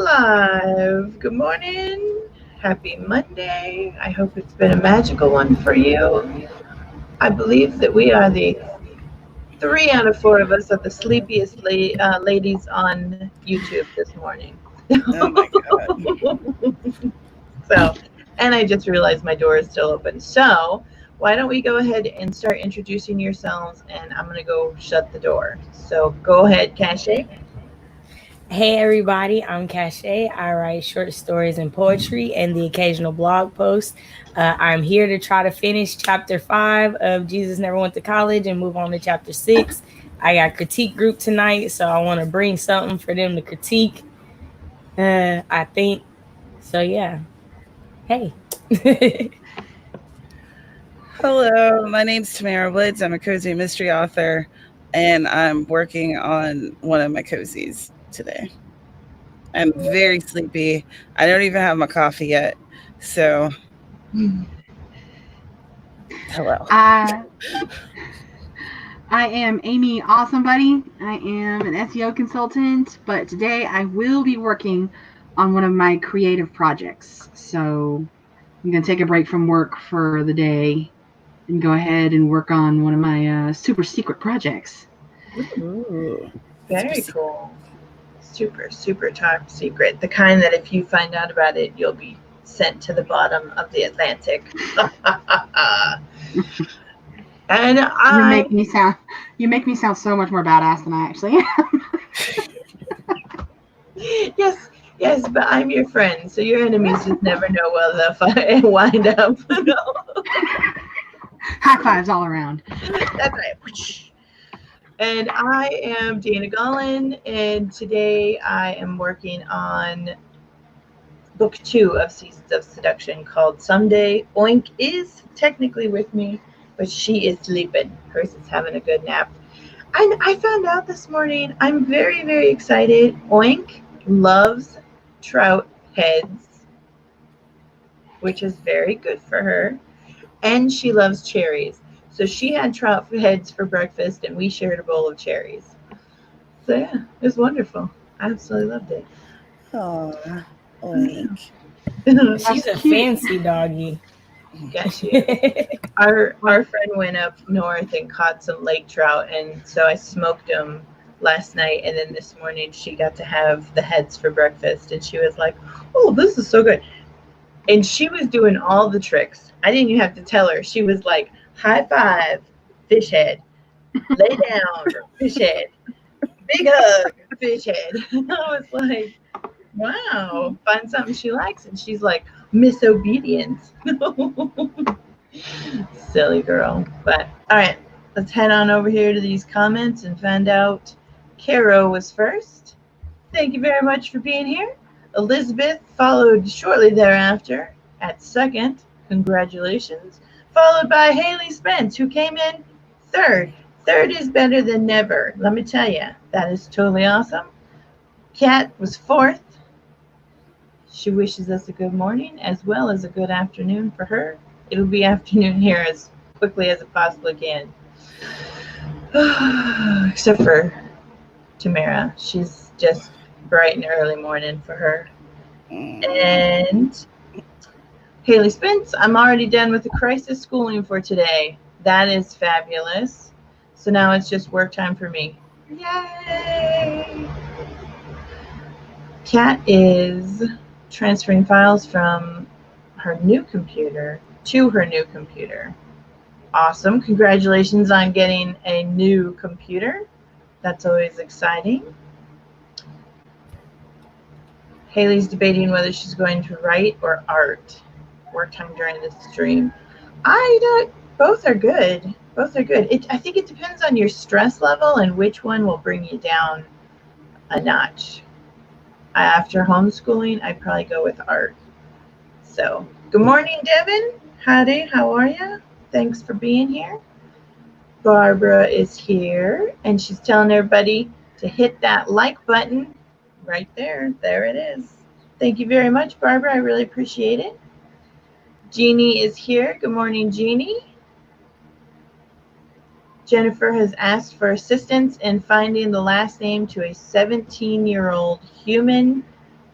live. Good morning. Happy Monday. I hope it's been a magical one for you. I believe that we are the 3 out of 4 of us are the sleepiest ladies on YouTube this morning. Oh my God. So, and I just realized my door is still open. So, why don't we go ahead and start introducing yourselves? And I'm going to go shut the door. So, go ahead, Cache. Hey everybody, I'm Cache. I write short stories and poetry and the occasional blog post. I'm here to try to finish chapter 5 of Jesus Never Went to College and move on to chapter 6. I got critique group tonight, so I want to bring something for them to critique. I think so. Yeah. Hey. Hello, my name's Tamara Woods. I'm a cozy mystery author, and I'm working on one of my cozies today. I'm very sleepy. I don't even have my coffee yet. So, hello. I am Amy Awesome Buddy. I am an SEO consultant, but today I will be working on one of my creative projects. So I'm going to take a break from work for the day and go ahead and work on one of my super secret projects. Ooh, Very cool. Super, super top secret. The kind that if you find out about it, you'll be sent to the bottom of the Atlantic. And you make me sound so much more badass than I actually am. Yes, but I'm your friend, so your enemies just never know where they'll wind up. High fives all around. That's right. And I am Dana Gaulin, and today I am working on book 2 of Seasons of Seduction called Someday. Oink is technically with me, but she is sleeping. Hers is having a good nap. And I found out this morning, I'm very, very excited. Oink loves trout heads, which is very good for her. And she loves cherries. So she had trout heads for breakfast, and we shared a bowl of cherries. So yeah, it was wonderful. I absolutely loved it. oh, Oink. She's a fancy doggy. Yeah, she is. Our friend went up north and caught some lake trout, and so I smoked them last night, and then this morning she got to have the heads for breakfast, and she was like, "Oh, this is so good." And she was doing all the tricks. I didn't even have to tell her. She was like, high five, fish head. Lay down, fish head. Big hug, fish head. And I was like, wow, find something she likes. And she's like, Miss Obedience. Silly girl. But all right, let's head on over here to these comments and find out. Carrow was first. Thank you very much for being here. Elizabeth followed shortly thereafter at second. Congratulations. Followed by Haley Spence, who came in third. Third is better than never. Let me tell you, that is totally awesome. Kat was fourth. She wishes us a good morning as well as a good afternoon for her. It'll be afternoon here as quickly as it possibly can. Except for Tamara. She's just bright and early morning for her. And Haley Spence, I'm already done with the crisis schooling for today. That is fabulous. So now it's just work time for me. Yay! Kat is transferring files from her new computer to her new computer. Awesome. Congratulations on getting a new computer. That's always exciting. Haley's debating whether she's going to write or art. Work time during the stream. Both are good. Both are good. I think it depends on your stress level and which one will bring you down a notch. After homeschooling, I'd probably go with art. So, good morning, Devin. Howdy, how are you? Thanks for being here. Barbara is here, and she's telling everybody to hit that like button right there. There it is. Thank you very much, Barbara. I really appreciate it. Jeannie is here. Good morning, Jeannie. Jennifer has asked for assistance in finding the last name to a 17-year-old human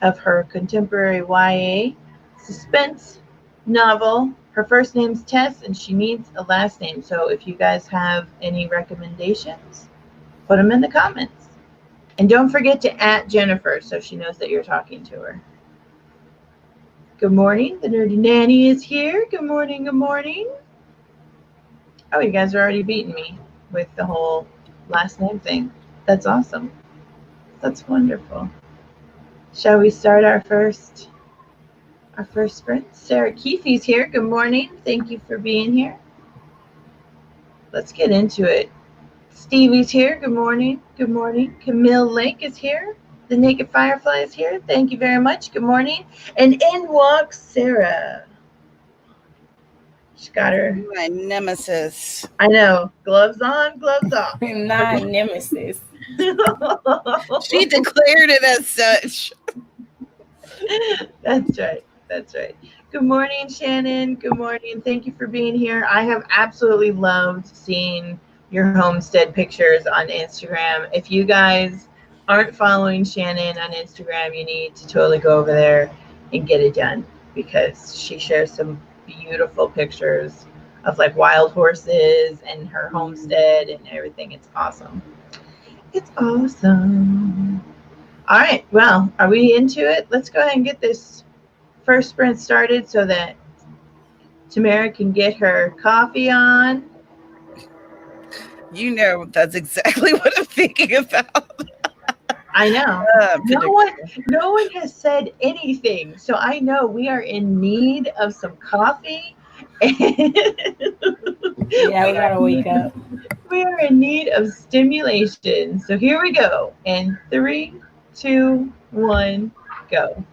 of her contemporary YA suspense novel. Her first name's Tess, and she needs a last name. So if you guys have any recommendations, put them in the comments. And don't forget to @ Jennifer so she knows that you're talking to her. Good morning. The Nerdy Nanny is here. Good morning. Good morning. Oh, you guys are already beating me with the whole last name thing. That's awesome. That's wonderful. Shall we start our first sprint? Sarah Keefe's here. Good morning. Thank you for being here. Let's get into it. Stevie's here. Good morning. Good morning. Camille Lake is here. The Naked Firefly is here. Thank you very much. Good morning. And in walks Sarah. She got her. My nemesis. I know. Gloves on, gloves off. Not nemesis. She declared it as such. That's right. That's right. Good morning, Shannon. Good morning. Thank you for being here. I have absolutely loved seeing your homestead pictures on Instagram. If you guys aren't following Shannon on Instagram, you need to totally go over there and get it done because she shares some beautiful pictures of like wild horses and her homestead and everything. It's awesome. It's awesome. All right, well, are we into it? Let's go ahead and get this first sprint started so that Tamara can get her coffee on. You know, that's exactly what I'm thinking about. I know. No one has said anything, so I know we are in need of some coffee. Yeah, we gotta wake up. We are in need of stimulation. So here we go. And 3, 2, 1, go.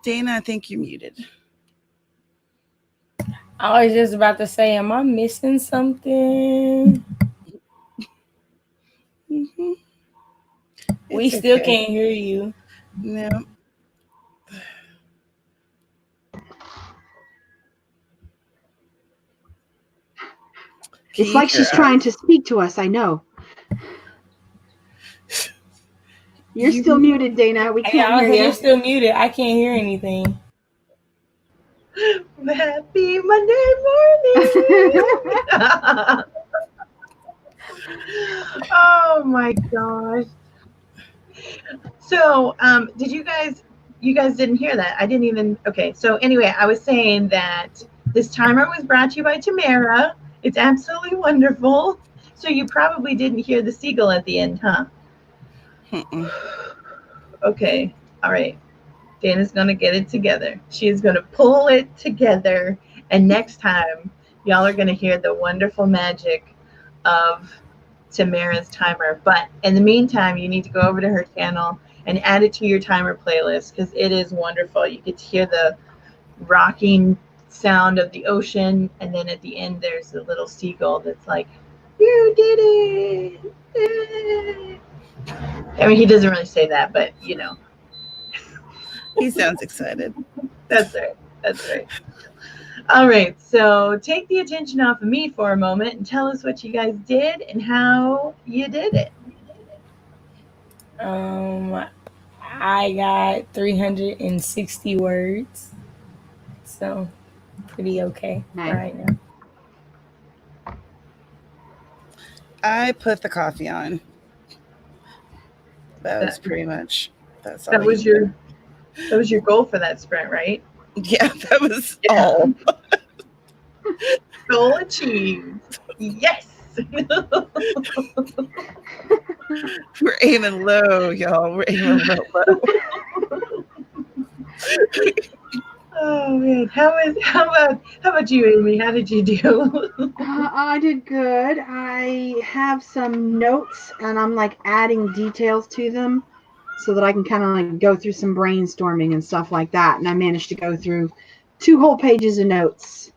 Dana, I think you're muted. I was just about to say, am I missing something? Mm-hmm. We still can't hear you. No. It's like she's trying to speak to us. I know. You're still muted, Dana. We can't hear you. You're still muted. I can't hear anything. Happy Monday morning. Oh my gosh. So, did you guys didn't hear that? I didn't even, okay. So anyway, I was saying that this timer was brought to you by Tamara. It's absolutely wonderful. So you probably didn't hear the seagull at the end, huh? Okay. All right. Dana's going to get it together. She is going to pull it together. And next time, y'all are going to hear the wonderful magic of Tamara's timer. But in the meantime, you need to go over to her channel and add it to your timer playlist because it is wonderful. You get to hear the rocking sound of the ocean. And then at the end, there's a little seagull that's like, you did it. Yay. I mean, he doesn't really say that, but you know. He sounds excited. That's right. That's right. All right. So take the attention off of me for a moment and tell us what you guys did and how you did it. I got 360 words. So pretty okay right now. I put the coffee on. That was pretty much. That's all. That was your goal for that sprint, right? Yeah, that was all. Goal achieved. Yes. We're aiming low, y'all. We're aiming low. Oh man, how about you, Amy? How did you do? I did good. I have some notes, and I'm like adding details to them so that I can kind of like go through some brainstorming and stuff like that. And I managed to go through 2 whole pages of notes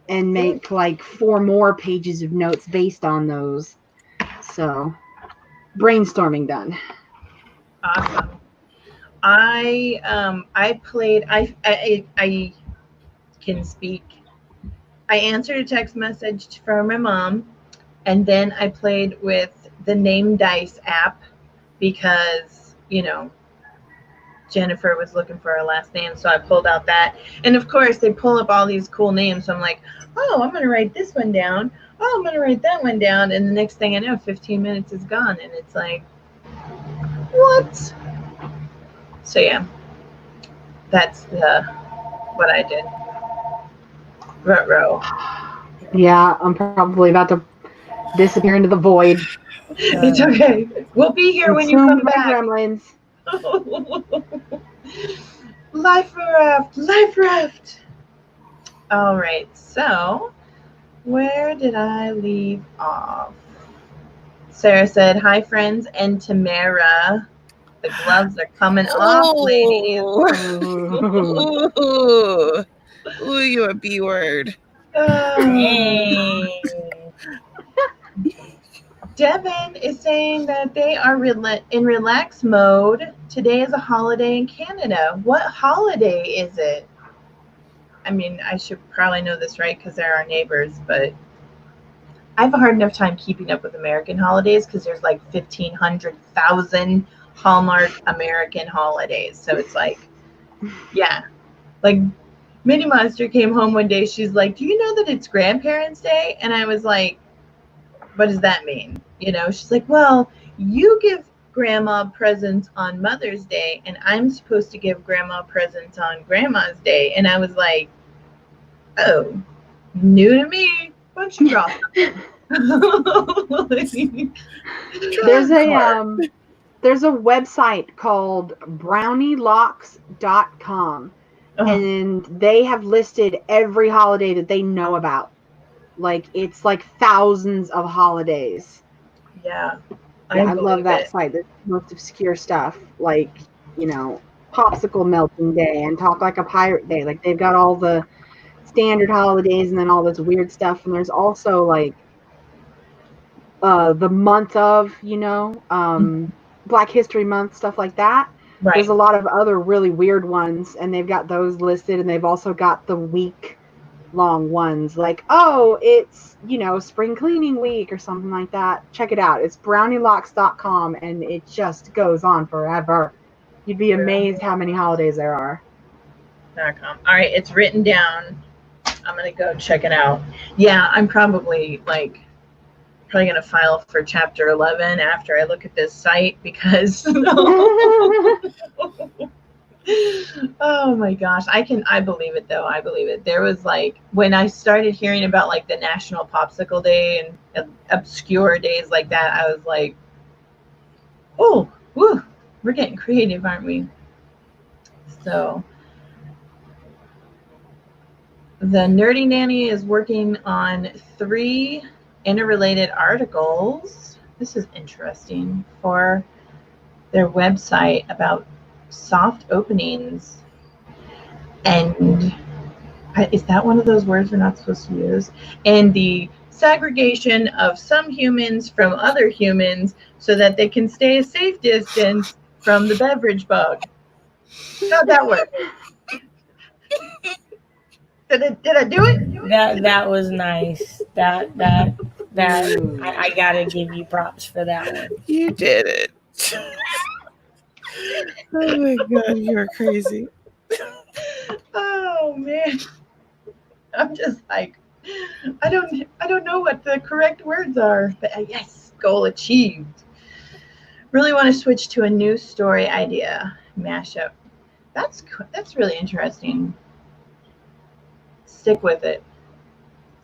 and make like 4 more pages of notes based on those. So brainstorming done. Awesome. I can speak. I answered a text message from my mom, and then I played with the Name Dice app because, you know, Jennifer was looking for her last name, so I pulled out that. And of course, they pull up all these cool names. So I'm like, oh, I'm going to write this one down. Oh, I'm going to write that one down. And the next thing I know, 15 minutes is gone. And it's like, what? So yeah, that's what I did. Ruh-roh. Yeah, I'm probably about to disappear into the void. It's okay. We'll be here when you come back. Gremlins. Life raft. All right, so where did I leave off? Sarah said, hi friends, and Tamara. The gloves are coming off, ladies. Ooh, you're a B word. Hey. Devin is saying that they are in relax mode. Today is a holiday in Canada. What holiday is it? I mean, I should probably know this, right? Because they're our neighbors, but I have a hard enough time keeping up with American holidays because there's like 1,500,000 Hallmark American holidays. So it's like, yeah. Like, Minnie Monster came home one day. She's like, do you know that it's Grandparents' Day? And I was like, what does that mean? You know, she's like, well, you give Grandma presents on Mother's Day, and I'm supposed to give Grandma presents on Grandma's Day. And I was like, oh, new to me. Why don't you draw something? There's a website called brownielocks.com, and they have listed every holiday that they know about. Like, it's like thousands of holidays. Yeah. I love that site. There's the most obscure stuff. Like, you know, popsicle melting day and talk like a pirate day. Like they've got all the standard holidays and then all this weird stuff. And there's also like the month of, Black History Month, stuff like that. Right. There's a lot of other really weird ones, and they've got those listed, and they've also got the week-long ones, like, oh, it's, spring cleaning week or something like that. Check it out. It's brownielocks.com, and it just goes on forever. You'd be amazed how many holidays there are. All right, it's written down. I'm going to go check it out. Yeah, I'm probably going to file for chapter 11 after I look at this site because oh my gosh, I believe it though. I believe it. There was when I started hearing about the National Popsicle Day and obscure days like that, I was like, oh, woo, we're getting creative, aren't we? So the Nerdy Nanny is working on 3 interrelated articles. This is interesting for their website about soft openings. And is that one of those words we're not supposed to use? And the segregation of some humans from other humans so that they can stay a safe distance from the beverage bug. How'd that work? Did I do it? That was nice. That I gotta give you props for that one. You did it. Oh my God, you're crazy. Oh man, I'm just I don't know what the correct words are, but yes, goal achieved. Really want to switch to a new story idea mashup. That's really interesting. Stick with it.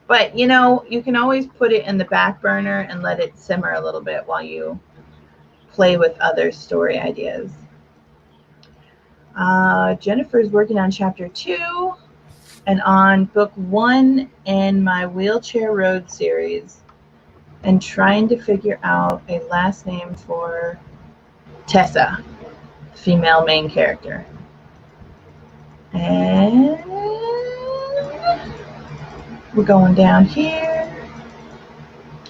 But you can always put it in the back burner and let it simmer a little bit while you play with other story ideas. Jennifer's working on chapter 2 and on book 1 in my Wheelchair Road series and trying to figure out a last name for Tessa, female main character. And we're going down here.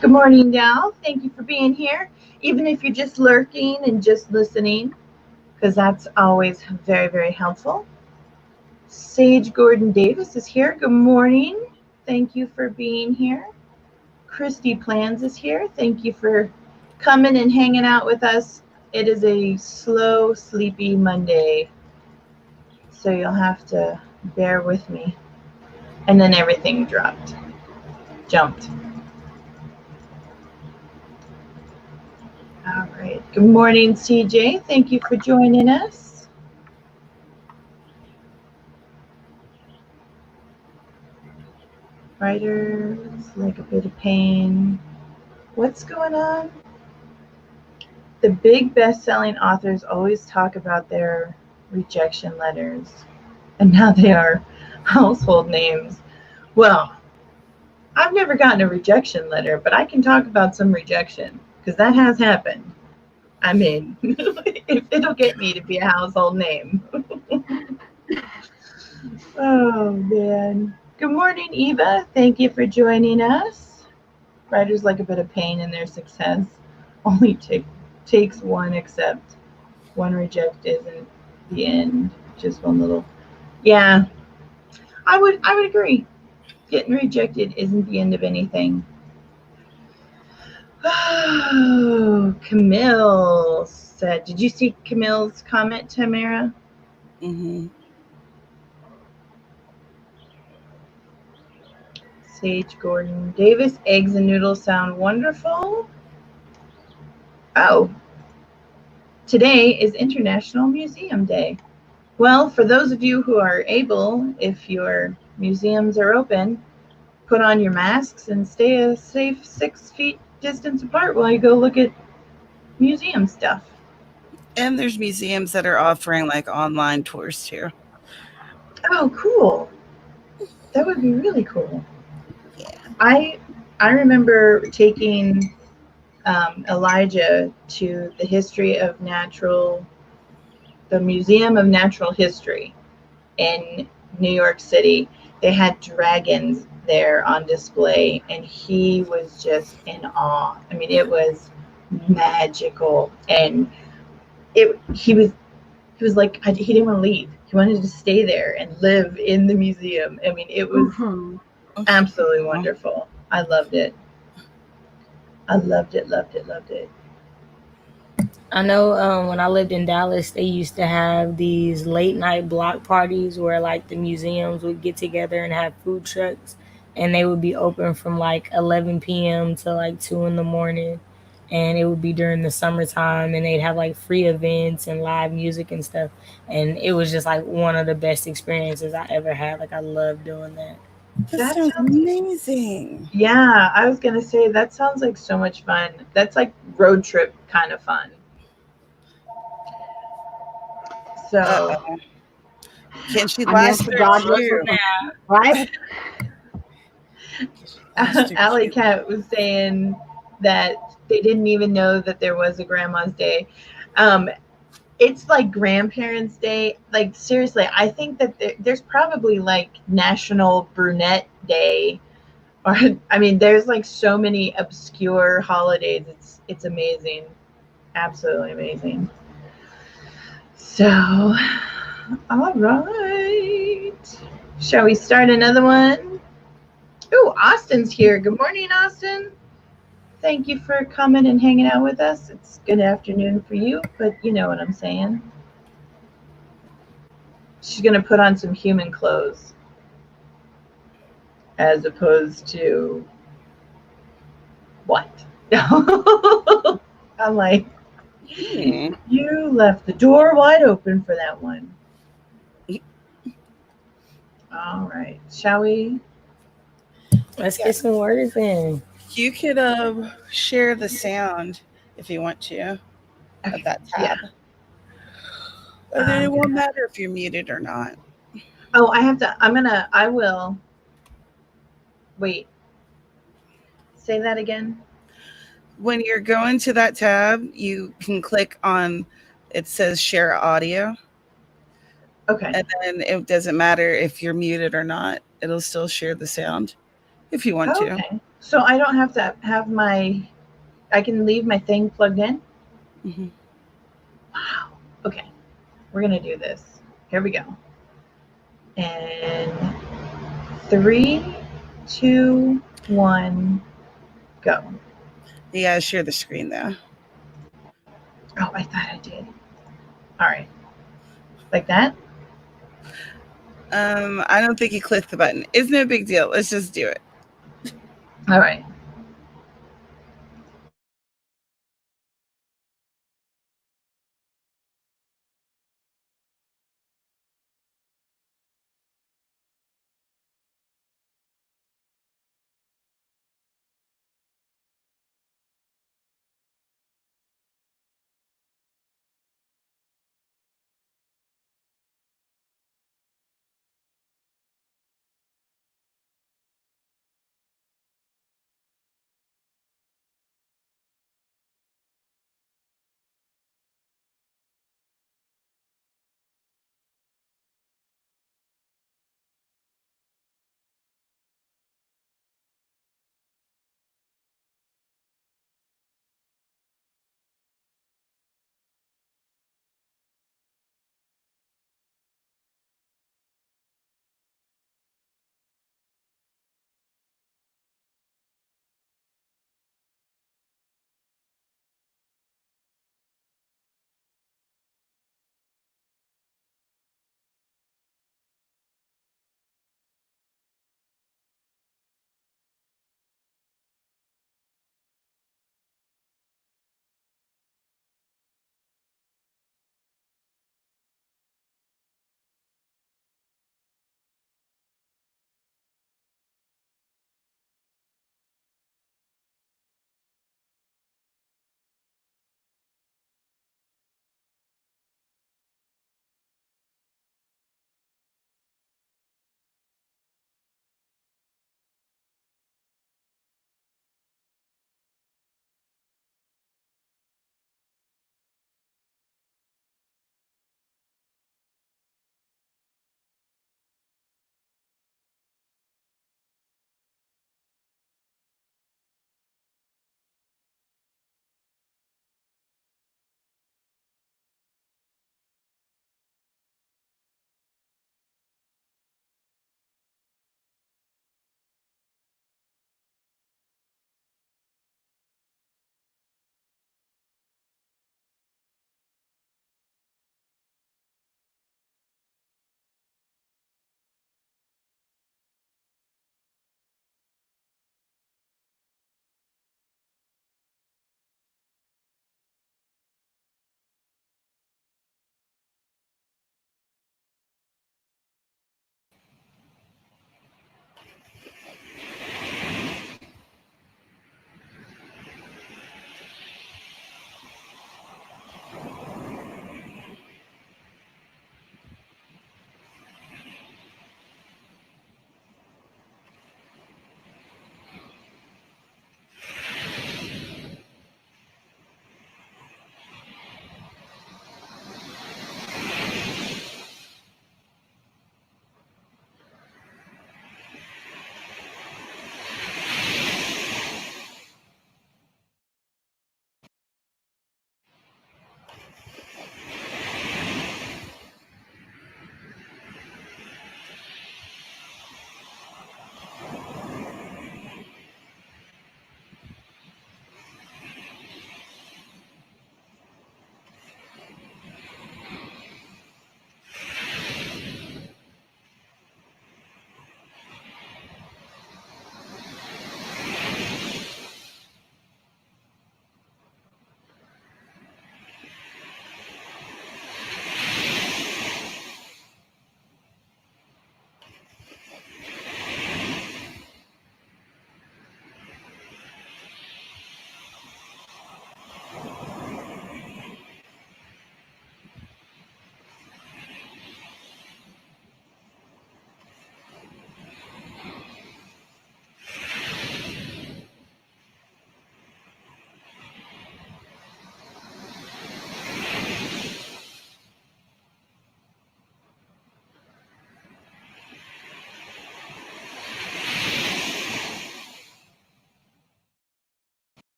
Good morning, Dal. Thank you for being here, even if you're just lurking and just listening, because that's always very, very helpful. Sage Gordon Davis is here. Good morning. Thank you for being here. Christy Plans is here. Thank you for coming and hanging out with us. It is a slow, sleepy Monday, so you'll have to bear with me. And then everything jumped. All right. Good morning, CJ. Thank you for joining us. Writers, like a bit of pain. What's going on? The big best-selling authors always talk about their rejection letters, and now they are household names. Well, I've never gotten a rejection letter, but I can talk about some rejection because that has happened. I mean, if it'll get me to be a household name. Oh, man. Good morning, Eva. Thank you for joining us. Writers like a bit of pain in their success. Only takes one, except one reject isn't the end. Just one little. Yeah, I would agree. Getting rejected isn't the end of anything. Oh, Camille said, did you see Camille's comment, Tamara? Mm-hmm. Sage Gordon Davis, eggs and noodles sound wonderful. Oh, today is International Museum Day. Well, for those of you who are able, if your museums are open, put on your masks and stay a safe 6 feet distance apart while you go look at museum stuff. And there's museums that are offering online tours too. Oh, cool. That would be really cool. Yeah. I remember taking Elijah to the the Museum of Natural History in New York City. They had dragons there on display, and he was just in awe. I mean, it was magical, and he was like he didn't want to leave. He wanted to stay there and live in the museum. I mean, it was absolutely wonderful. I loved it. I loved it, loved it, loved it. I know when I lived in Dallas, they used to have these late night block parties where like the museums would get together and have food trucks, and they would be open from like 11 p.m. to like 2 in the morning. And it would be during the summertime, and they'd have like free events and live music and stuff. And it was just like one of the best experiences I ever had. Like, I love doing that. That sounds amazing. Yeah, I was gonna say that sounds like so much fun. That's like road trip kind of fun. So can she last her shoe? Right? Alley Cat was saying that they didn't even know that there was a Grandma's Day. It's like Grandparents' Day. Like, seriously, I think that there's probably like National Brunette Day, or I mean, there's like so many obscure holidays. It's amazing, absolutely amazing. So, all right, shall we start another one? Oh, Austin's here. Good morning, Austin. Thank you for coming and hanging out with us. It's good afternoon for you, but you know what I'm saying. She's going to put on some human clothes as opposed to what? I'm like, you left the door wide open for that one. All right. Shall we? Let's get some words in. You could share the sound if you want to of that tab. Yeah. And then it won't matter if you're muted or not. Oh, I will. Wait. Say that again. When you're going to that tab, you can click on, it says share audio. Okay. And then it doesn't matter if you're muted or not. It'll still share the sound if you want to. Okay. So I don't have to have I can leave my thing plugged in? Mm-hmm. Wow. Okay. We're going to do this. Here we go. And 3, 2, 1, go. You gotta share the screen though. Oh, I thought I did. All right. Like that? I don't think you clicked the button. It's no big deal. Let's just do it. All right.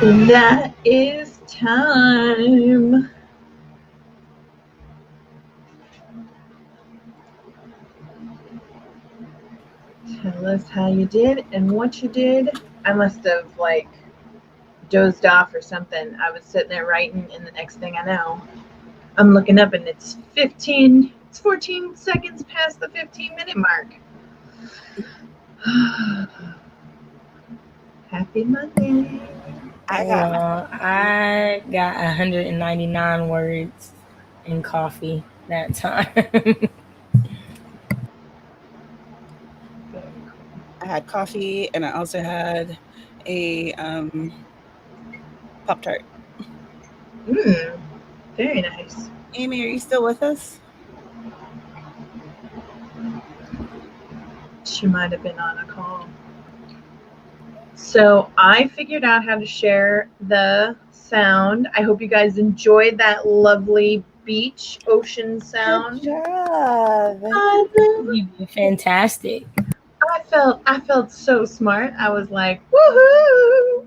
That is time. Tell us how you did and what you did. I must have dozed off or something. I was sitting there writing, and the next thing I know, I'm looking up and it's 14 seconds past the 15-minute mark. Happy Monday. I got 199 words in coffee that time. I had coffee, and I also had a Pop-Tart. Very nice. Amy, are you still with us? She might have been on a call. So I figured out how to share the sound. I hope you guys enjoyed that lovely beach ocean sound. Good job. You did fantastic. I felt so smart. I was like, woohoo!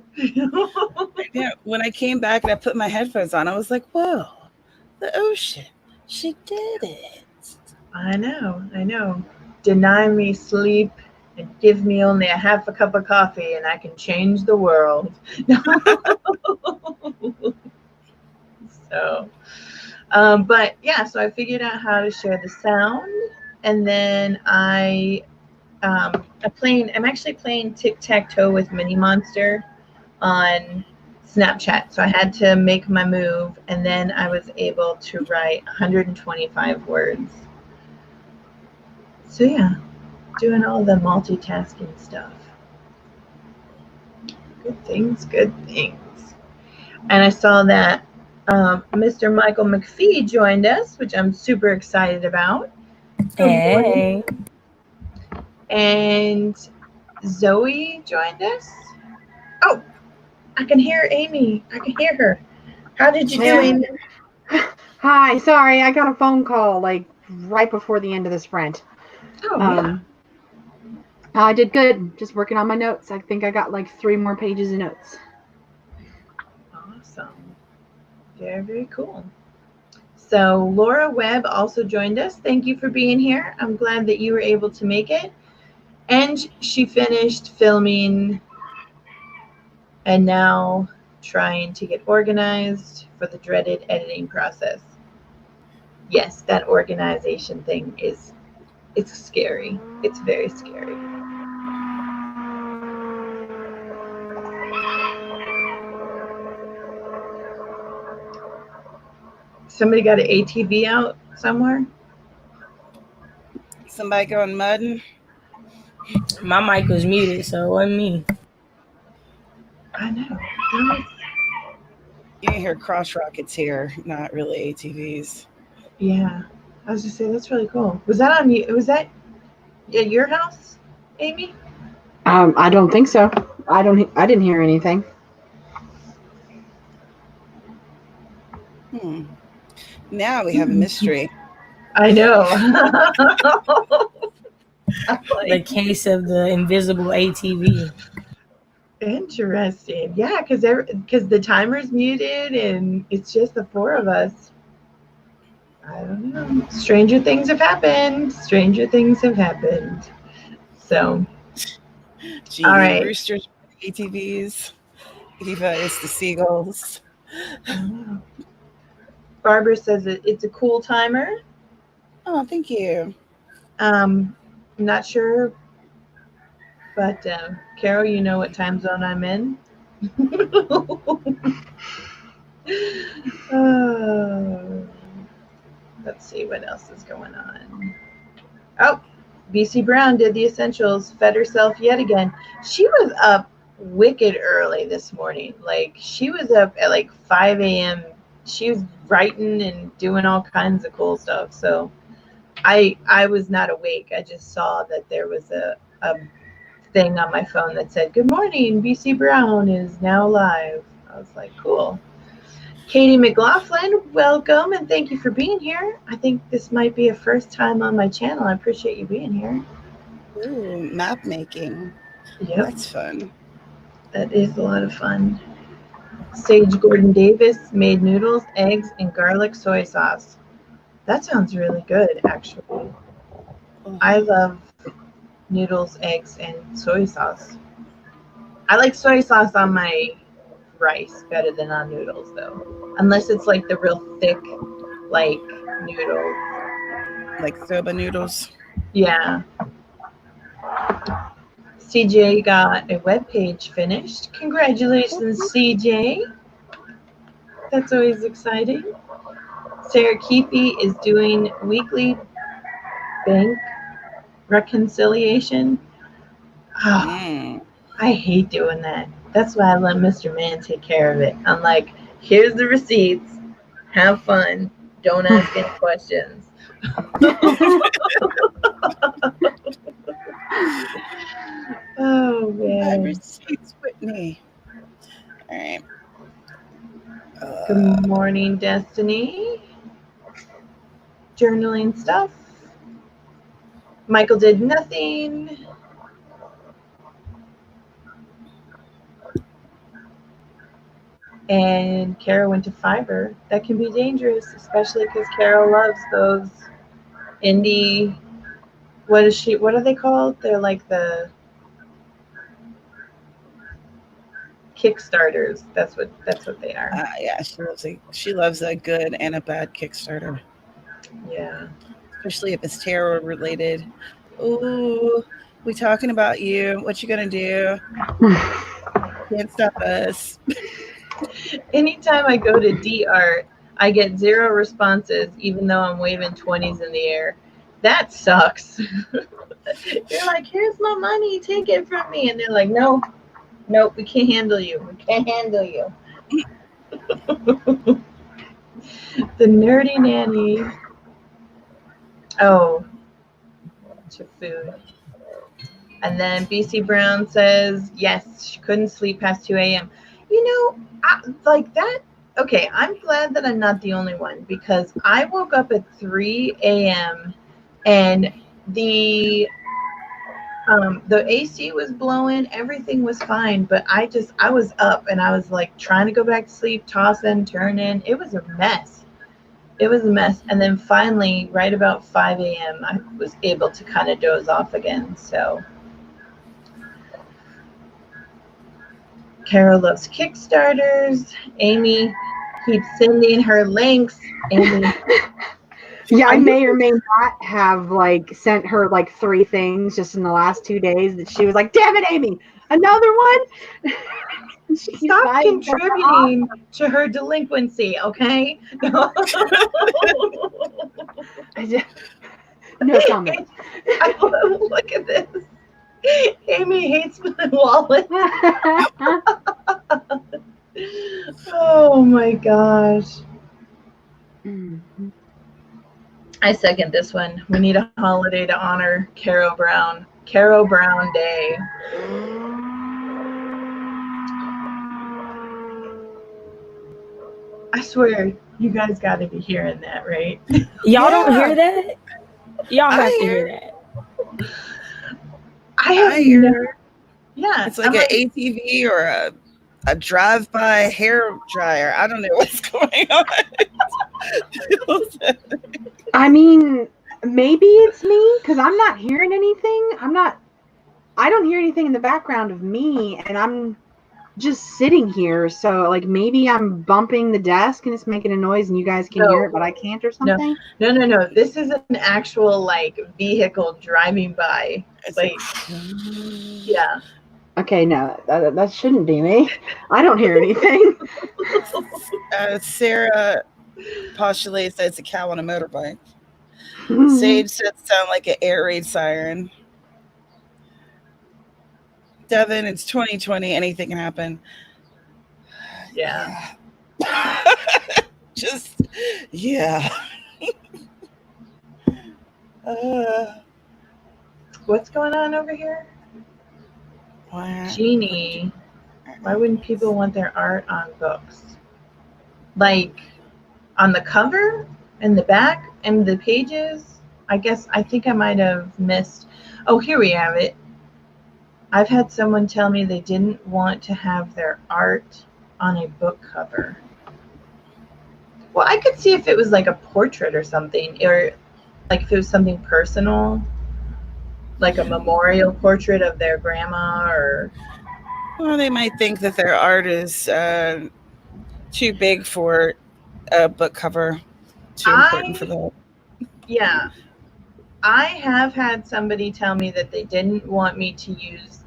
Yeah, when I came back and I put my headphones on, I was like, whoa, the ocean. She did it. I know. Deny me sleep and give me only a half a cup of coffee and I can change the world. So, but yeah, so I figured out how to share the sound, and then I'm actually playing tic-tac-toe with Mini Monster on Snapchat. So I had to make my move, and then I was able to write 125 words. So yeah, doing all the multitasking stuff. Good things. And I saw that Mr. Michael McPhee joined us, which I'm super excited about. Hey. And Zoe joined us. Oh, I can hear Amy. I can hear her. How did you do, Amy? Hi, sorry, I got a phone call right before the end of the sprint. Oh, yeah. I did good. Just working on my notes. I think I got 3 more pages of notes. Awesome. Very, very cool. So Laura Webb also joined us. Thank you for being here. I'm glad that you were able to make it. And she finished filming and now trying to get organized for the dreaded editing process. Yes, that organization thing it's scary. It's very scary. Somebody got an ATV out somewhere? Somebody going mudding? My mic was muted, so it wasn't me. I know. You can hear cross rockets here, not really ATVs. Yeah. I was just saying, that's really cool. Was that on you? Was that at your house, Amy? I don't think so. I didn't hear anything. Now we have a mystery. I know. The case of the invisible ATV. Interesting. Yeah, because the timer's muted and it's just the 4 of us. I don't know. Stranger things have happened. So, Gee, all right. Roosters, ATVs. Eva is the seagulls. Barbara says it's a cool timer. Oh, thank you. I'm not sure, but Carrow, you know what time zone I'm in. Let's see what else is going on. Oh, BC Brown did the essentials, fed herself yet again. She was up wicked early this morning. She was up at 5 a.m. She was writing and doing all kinds of cool stuff. So I was not awake. I just saw that there was a thing on my phone that said, "Good morning, BC Brown is now live." I was like, cool. Katie McLaughlin, welcome and thank you for being here. I think this might be a first time on my channel. I appreciate you being here. Ooh, map making. Yep. That's fun. That is a lot of fun. Sage Gordon Davis made noodles, eggs, and garlic soy sauce. That sounds really good, actually. I love noodles, eggs, and soy sauce. I like soy sauce on my rice better than on noodles, though. Unless it's like the real thick, like, noodles. Like soba noodles. Yeah. CJ got a webpage finished. Congratulations, CJ. That's always exciting. Sarah Keefe is doing weekly bank reconciliation. Oh, I hate doing that. That's why I let Mr. Man take care of it. I'm like, here's the receipts. Have fun. Don't ask any questions. Oh, man. Receipts with me. All right. Good morning, Destiny. Journaling stuff. Michael did nothing. And Carrow went to Fiverr. That can be dangerous, especially because Carrow loves those indie. What are they called? They're like the Kickstarters. That's what they are. Yeah, she loves a good and a bad Kickstarter. Yeah. Especially if it's tarot related. Ooh, we talking about you. What you gonna do? Can't stop us. Anytime I go to D-Art, I get 0 responses, even though I'm waving 20s in the air. That sucks. You're like, here's my money, take it from me. And they're like, nope, we can't handle you. We can't handle you. The nerdy nanny. Oh, to food. And then BC Brown says, yes, she couldn't sleep past 2 a.m. You know, like that. Okay, I'm glad that I'm not the only one, because I woke up at 3 a.m. and the AC was blowing, everything was fine, but I was up and I was like trying to go back to sleep, tossing, turning. It was a mess. And then finally, right about 5 a.m., I was able to kind of doze off again. So Carol loves Kickstarters. Amy keeps sending her links. Amy. Yeah, I may or may not have like sent her like 3 things just in the last 2 days that she was like, damn it, Amy, another one? Stop contributing to her delinquency, okay? No, no comment. Look at this. Amy hates my wallet. Oh my gosh. Mm-hmm. I second this one. We need a holiday to honor Carrow Brown. Carrow Brown Day. I swear, you guys got to be hearing that, right? Y'all don't hear that? Y'all have to hear that. I hear. Yeah. It's like an ATV or a drive-by hair dryer. I don't know what's going on. I mean, maybe it's me because I'm not hearing anything. I don't hear anything in the background of me, and I'm just sitting here. So, like, maybe I'm bumping the desk and it's making a noise and you guys can hear it, but I can't or something? No. This is an actual, like, vehicle driving by. Like, yeah. Okay, no, that shouldn't be me. I don't hear anything. Sarah postulates that it's a cow on a motorbike. Sage says it sounds like an air raid siren. Devin, it's 2020. Anything can happen. Yeah. Just, yeah. What's going on over here? Jeannie, why wouldn't people want their art on books? Like on the cover and the back and the pages? I think I might have missed. Oh, here we have it. I've had someone tell me they didn't want to have their art on a book cover. Well, I could see if it was like a portrait or something, or like if it was something personal, like a memorial portrait of their grandma, or Well, they might think that their art is too big for a book cover, too important for that. Yeah, I have had somebody tell me that they didn't want me to use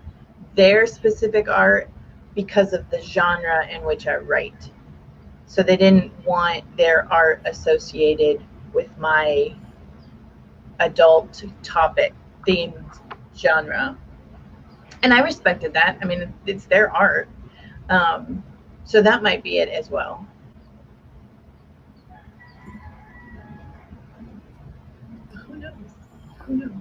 their specific art because of the genre in which I write. So they didn't want their art associated with my adult topic themed genre. And I respected that. I mean, it's their art. So that might be it as well. Who knows? Who knows?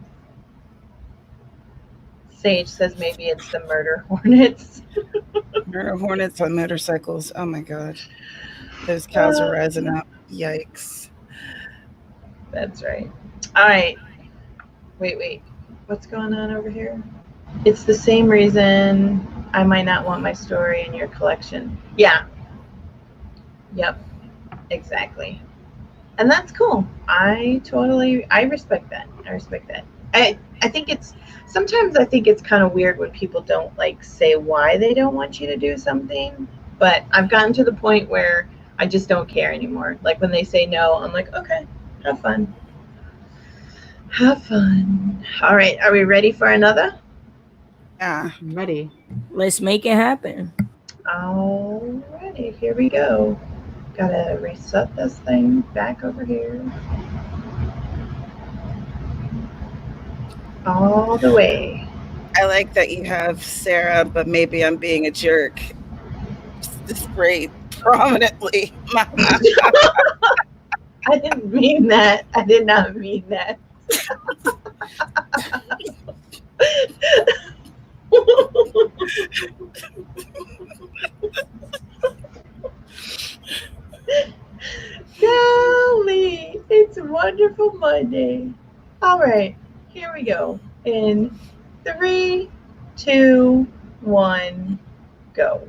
Sage says maybe it's the murder hornets. Murder hornets on motorcycles. Oh my god. Those cows are rising up. Yikes. That's right. All right. Wait. What's going on over here? It's the same reason I might not want my story in your collection. Yeah. Yep. Exactly. And that's cool. I respect that. I think sometimes I think it's kind of weird when people don't like say why they don't want you to do something, but I've gotten to the point where I just don't care anymore. Like when they say no, I'm like, okay, have fun. Have fun. All right, are we ready for another? Yeah. I'm ready. Let's make it happen. Alrighty, here we go. Gotta reset this thing back over here. All the way. I like that you have Sarah, but maybe I'm being a jerk displayed prominently. I didn't mean that. I did not mean that. Golly, it's Wonderful Monday. All right, here we go. In 3, 2, 1, go.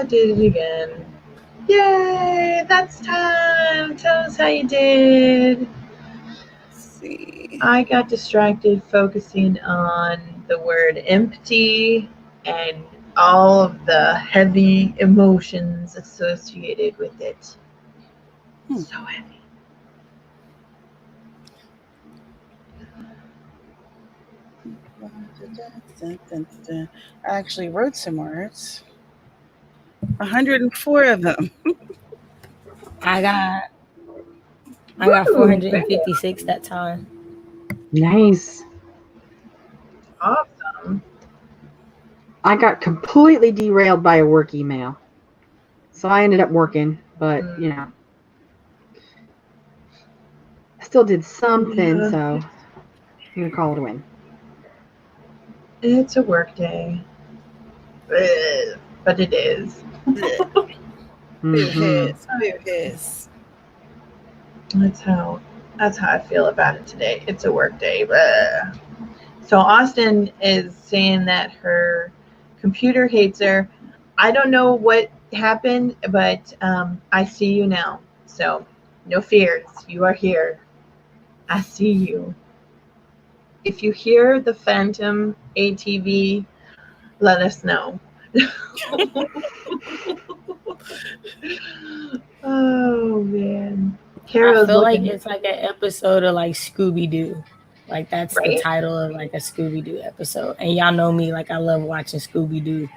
did it again. Yay! That's time. Tell us how you did. Let's see. I got distracted focusing on the word empty and all of the heavy emotions associated with it. So heavy. I actually wrote some words. 104 of them. I got 456 that time. Nice. Awesome. I got completely derailed by a work email. So I ended up working, but, you know. I still did something, Yeah. so I'm going to call it a win. It's a work day. Ugh, but it is. Mhm. It is. That's how I feel about it today. It's a work day. Ugh. So Austin is saying that her computer hates her. I don't know what happened, but I see you now. So no fears. You are here. I see you. If you hear the Phantom ATV, let us know. Oh man. I Carrow's feel like looking it's like an episode of like Scooby Doo. Like that's the right. title of like a Scooby Doo episode. And y'all know me, like I love watching Scooby Doo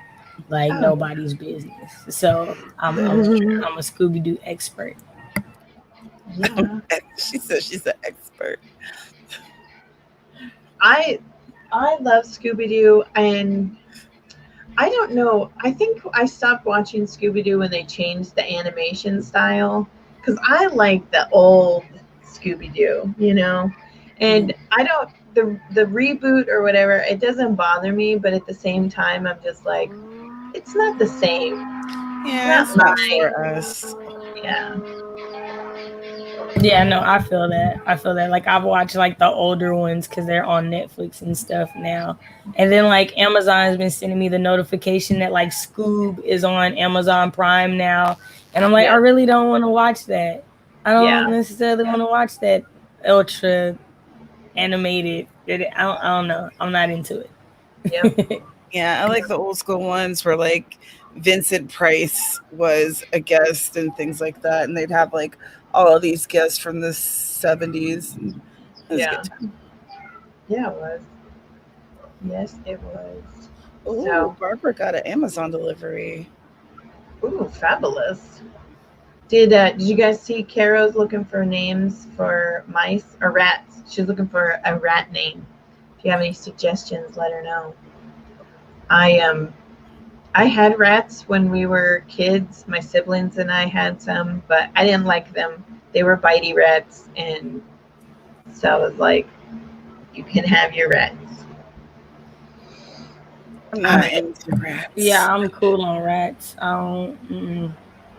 like Oh. nobody's business. So I'm a Scooby Doo expert. Yeah. She says she's an expert. I love Scooby Doo, and I don't know. I think I stopped watching Scooby Doo when they changed the animation style because I like the old Scooby Doo, you know. And I don't the reboot or whatever. It doesn't bother me, but at the same time, I'm just like, it's not the same. Yeah, it's not for us. Yeah. Yeah, no, I feel that. Like I've watched like the older ones because they're on Netflix and stuff now. And then like Amazon has been sending me the notification that like Scoob is on Amazon Prime now. And I'm like, Yeah. I really don't want to watch that. I don't Yeah. necessarily want to watch that ultra animated. I don't know. I'm not into it. Yep. Yeah, I like the old school ones where like Vincent Price was a guest and things like that, and they'd have like all of these guests from the 70s. It was a Yeah. good time. Yeah, it was. Yes, it was. Ooh, So, Barbara got an Amazon delivery. ooh, fabulous. Did you guys see Carrow's looking for names for mice or rats? She's looking for a rat name. If you have any suggestions, let her know. I had rats when we were kids. My siblings and I had some, but I didn't like them. They were bitey rats, and so I was like, you can have your rats. I'm not into rats. Yeah, I'm cool on rats. I don't.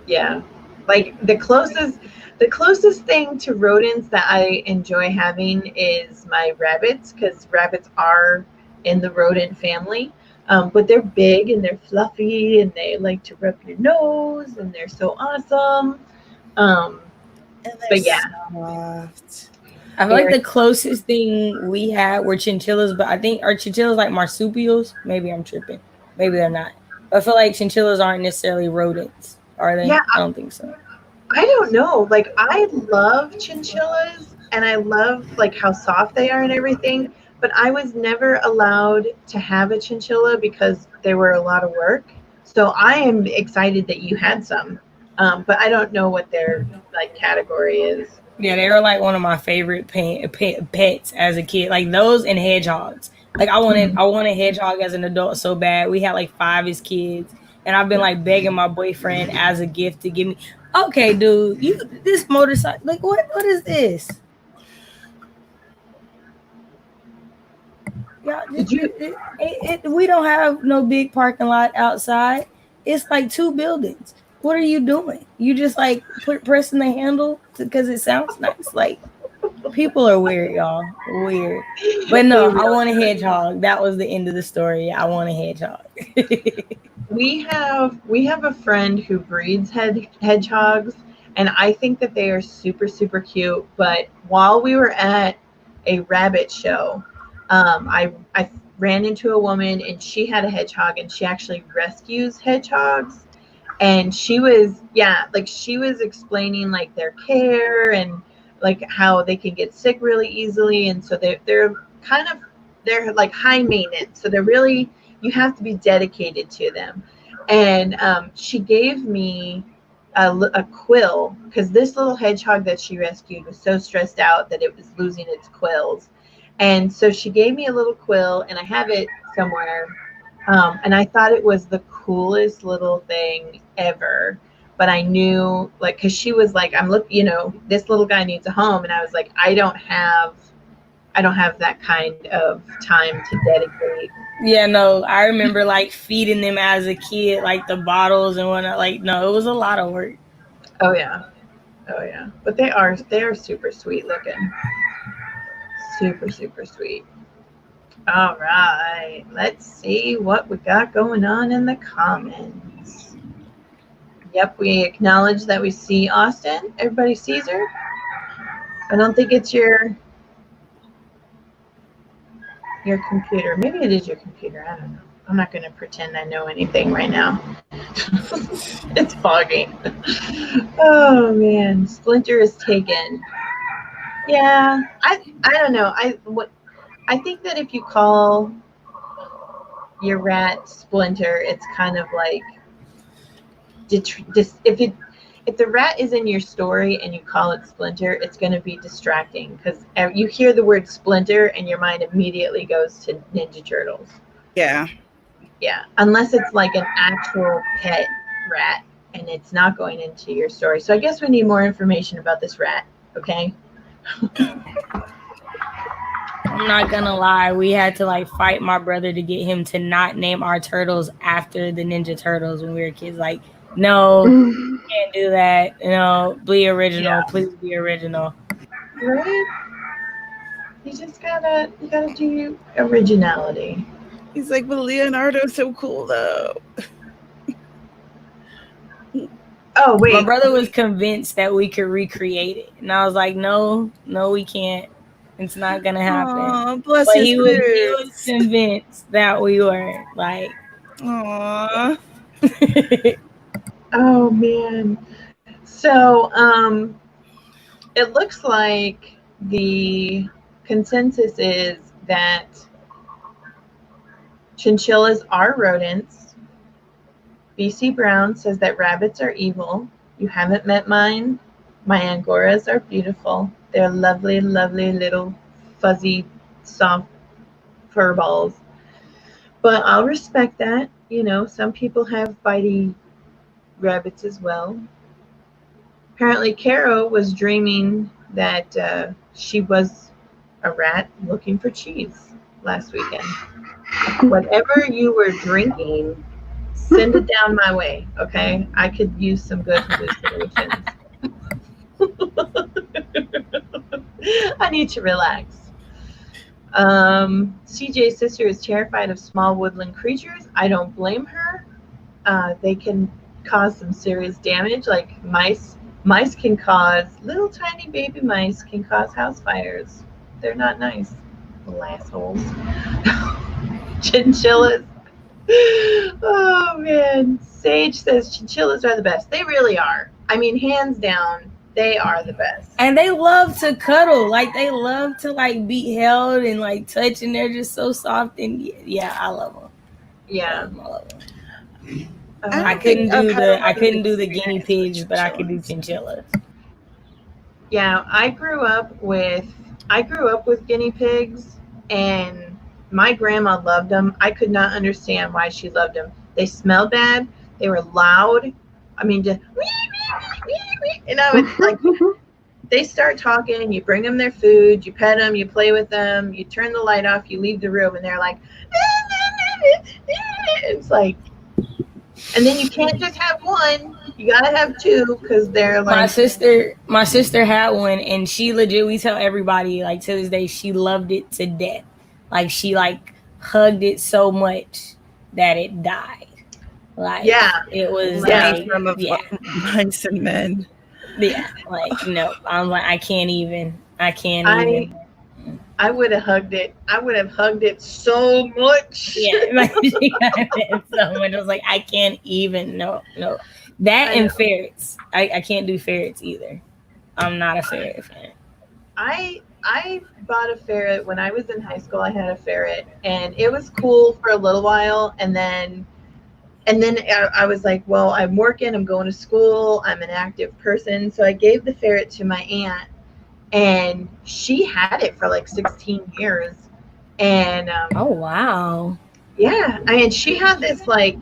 Yeah. Like the closest thing to rodents that I enjoy having is my rabbits, because rabbits are in the rodent family. But they're big and they're fluffy and they like to rub your nose and they're so awesome. And they're But yeah. soft. I feel like the closest thing we had were chinchillas, but I think are chinchillas like marsupials? Maybe I'm tripping. Maybe they're not. But I feel like chinchillas aren't necessarily rodents, are they? Yeah, I don't think so. I don't know. Like I love chinchillas and I love like how soft they are and everything, but I was never allowed to have a chinchilla because they were a lot of work. So I am excited that you had some. But I don't know what their like category is. Yeah, they were like one of my favorite pets as a kid. Like those and hedgehogs. Like I wanted a hedgehog as an adult so bad. We had like 5 as kids, and I've been like begging my boyfriend as a gift to give me. Okay, dude, this motorcycle. Like what is this? Yeah, we don't have no big parking lot outside. It's like 2 buildings. What are you doing? You just like pressing the handle because it sounds nice. Like people are weird, y'all. Weird. But no, I want a hedgehog. That was the end of the story. I want a hedgehog. we have a friend who breeds hedgehogs, and I think that they are super, super cute. But while we were at a rabbit show, I ran into a woman, and she had a hedgehog, and she actually rescues hedgehogs. And she was, yeah, like she was explaining like their care and like how they can get sick really easily, and so they're kind of, they're like high maintenance, so they're really, you have to be dedicated to them. And she gave me a quill, because this little hedgehog that she rescued was so stressed out that it was losing its quills. And so she gave me a little quill, and I have it somewhere. And I thought it was the coolest little thing ever. But I knew, like, because she was like, I'm look, you know, this little guy needs a home, and I was like, I don't have that kind of time to dedicate. Yeah, no, I remember like feeding them as a kid, like the bottles and whatnot. Like, no, it was a lot of work. Oh yeah, oh yeah. But they are super sweet looking, super, super sweet. All right, let's see what we got going on in the comments. Yep, we acknowledge that we see Austin. Everybody sees her. I don't think it's your computer. Maybe it is your computer. I don't know. I'm not going to pretend I know anything right now. It's foggy. Oh man, Splinter is taken. Yeah, I don't know. I think that if you call your rat Splinter, it's kind of like just if the rat is in your story and you call it Splinter, it's going to be distracting, because you hear the word Splinter and your mind immediately goes to Ninja Turtles. Yeah. Yeah, unless it's like an actual pet rat and it's not going into your story. So I guess we need more information about this rat, okay? I'm not gonna lie, we had to like fight my brother to get him to not name our turtles after the Ninja Turtles when we were kids. Like, no, you can't do that. You know, be original. Yeah. Please be original. Right? You just gotta do originality. He's like, but Leonardo's so cool though. Oh wait, my brother was convinced that we could recreate it, and I was like, no, we can't. It's not gonna happen. Aww, bless but his he was convinced that we were like, aww. Oh man. So it looks like the consensus is that chinchillas are rodents. BC Brown says that rabbits are evil. You haven't met mine. My Angoras are beautiful. They're lovely, lovely little fuzzy, soft fur balls. But I'll respect that. You know, some people have bitey rabbits as well. Apparently, Carrow was dreaming that she was a rat looking for cheese last weekend. Whatever you were drinking, send it down my way, okay? I could use some good hallucinations. I need to relax. CJ's sister is terrified of small woodland creatures. I don't blame her. They can cause some serious damage, like mice. Mice can cause, little tiny baby mice can cause house fires. They're not nice, little assholes. Chinchillas. Oh man. Sage says chinchillas are the best. They really are. I mean, hands down, they are the best. And they love to cuddle. Like, they love to like be held and like touch, and they're just so soft. And yeah, I love them. Yeah. I love them. I couldn't do the guinea pigs, but I could do chinchillas. Yeah, I grew up with guinea pigs, and my grandma loved them. I could not understand why she loved them. They smelled bad. They were loud. I mean, just and I would like. They start talking. You bring them their food. You pet them. You play with them. You turn the light off. You leave the room, and they're like. It's like. And then you can't just have one. You gotta have two, because they're like. My sister had one, and she legit. We tell everybody, like, to this day, she loved it to death. Like, she like hugged it so much that it died. Like, Yeah. it was Yeah. like, From of yeah, mice and men. yeah, like, no, I'm like, I can't even. I would have hugged it. I would have hugged it so much. Yeah, imagine someone was like, I can't even. No, no, that I and know. ferrets. I can't do ferrets either. I'm not a ferret fan. I bought a ferret when I was in high school. I had a ferret, and it was cool for a little while, and then I was like, well, I'm working, I'm going to school, I'm an active person, so I gave the ferret to my aunt, and she had it for like 16 years, and Oh wow. yeah, I mean, she had this like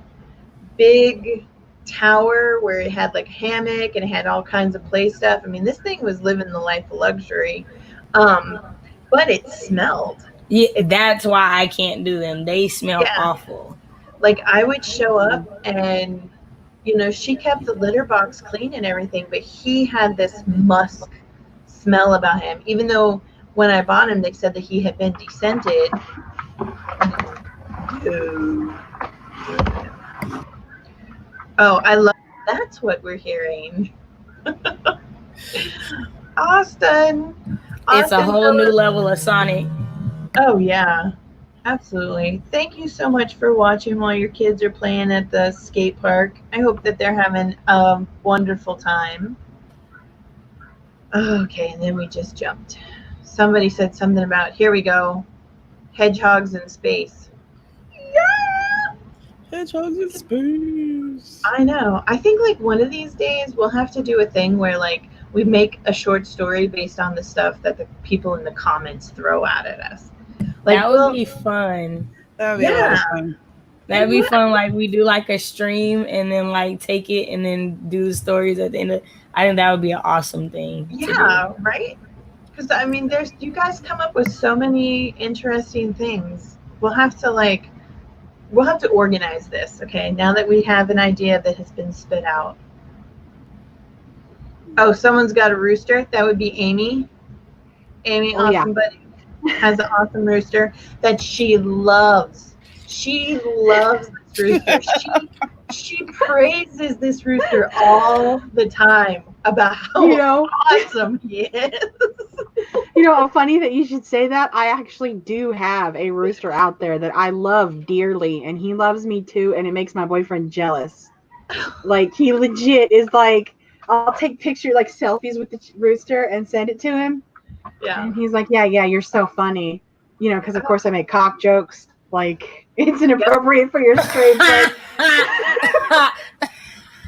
big tower where it had like a hammock and it had all kinds of play stuff. I mean, this thing was living the life of luxury, but it smelled. Yeah, that's why I can't do them. They smell Yeah, awful. like I would show up and she kept the litter box clean and everything, but he had this musk smell about him, even though when I bought him they said that he had been descented. Oh, I love that's what we're hearing. Austin. It's a whole new level of Sonic. Oh yeah, absolutely. Thank you so much for watching while your kids are playing at the skate park. I hope that they're having a wonderful time. Okay, and then we just jumped. Somebody said something about, here we go, hedgehogs in space. Yeah! Hedgehogs in space. I know. I think like one of these days we'll have to do a thing where like we make a short story based on the stuff that the people in the comments throw out at us. Like, that would be fun. That would be a lot of fun. That'd be fun. Like we do like a stream and then like take it and then do the stories at the end of. I think that would be an awesome thing. Yeah, right. Because I mean, you guys come up with so many interesting things. We'll have to organize this. Okay, now that we have an idea that has been spit out. Oh, someone's got a rooster. That would be Amy. Amy, Oh, awesome buddy, has an awesome rooster that she loves. She loves this rooster. She praises this rooster all the time about how awesome he is. Funny that you should say that. I actually do have a rooster out there that I love dearly, and he loves me too, and it makes my boyfriend jealous. Like, he legit is like, I'll take pictures, like selfies with the rooster and send it to him. Yeah. And he's like, yeah, you're so funny. Because of course I make cock jokes. Like, it's inappropriate for your straight face.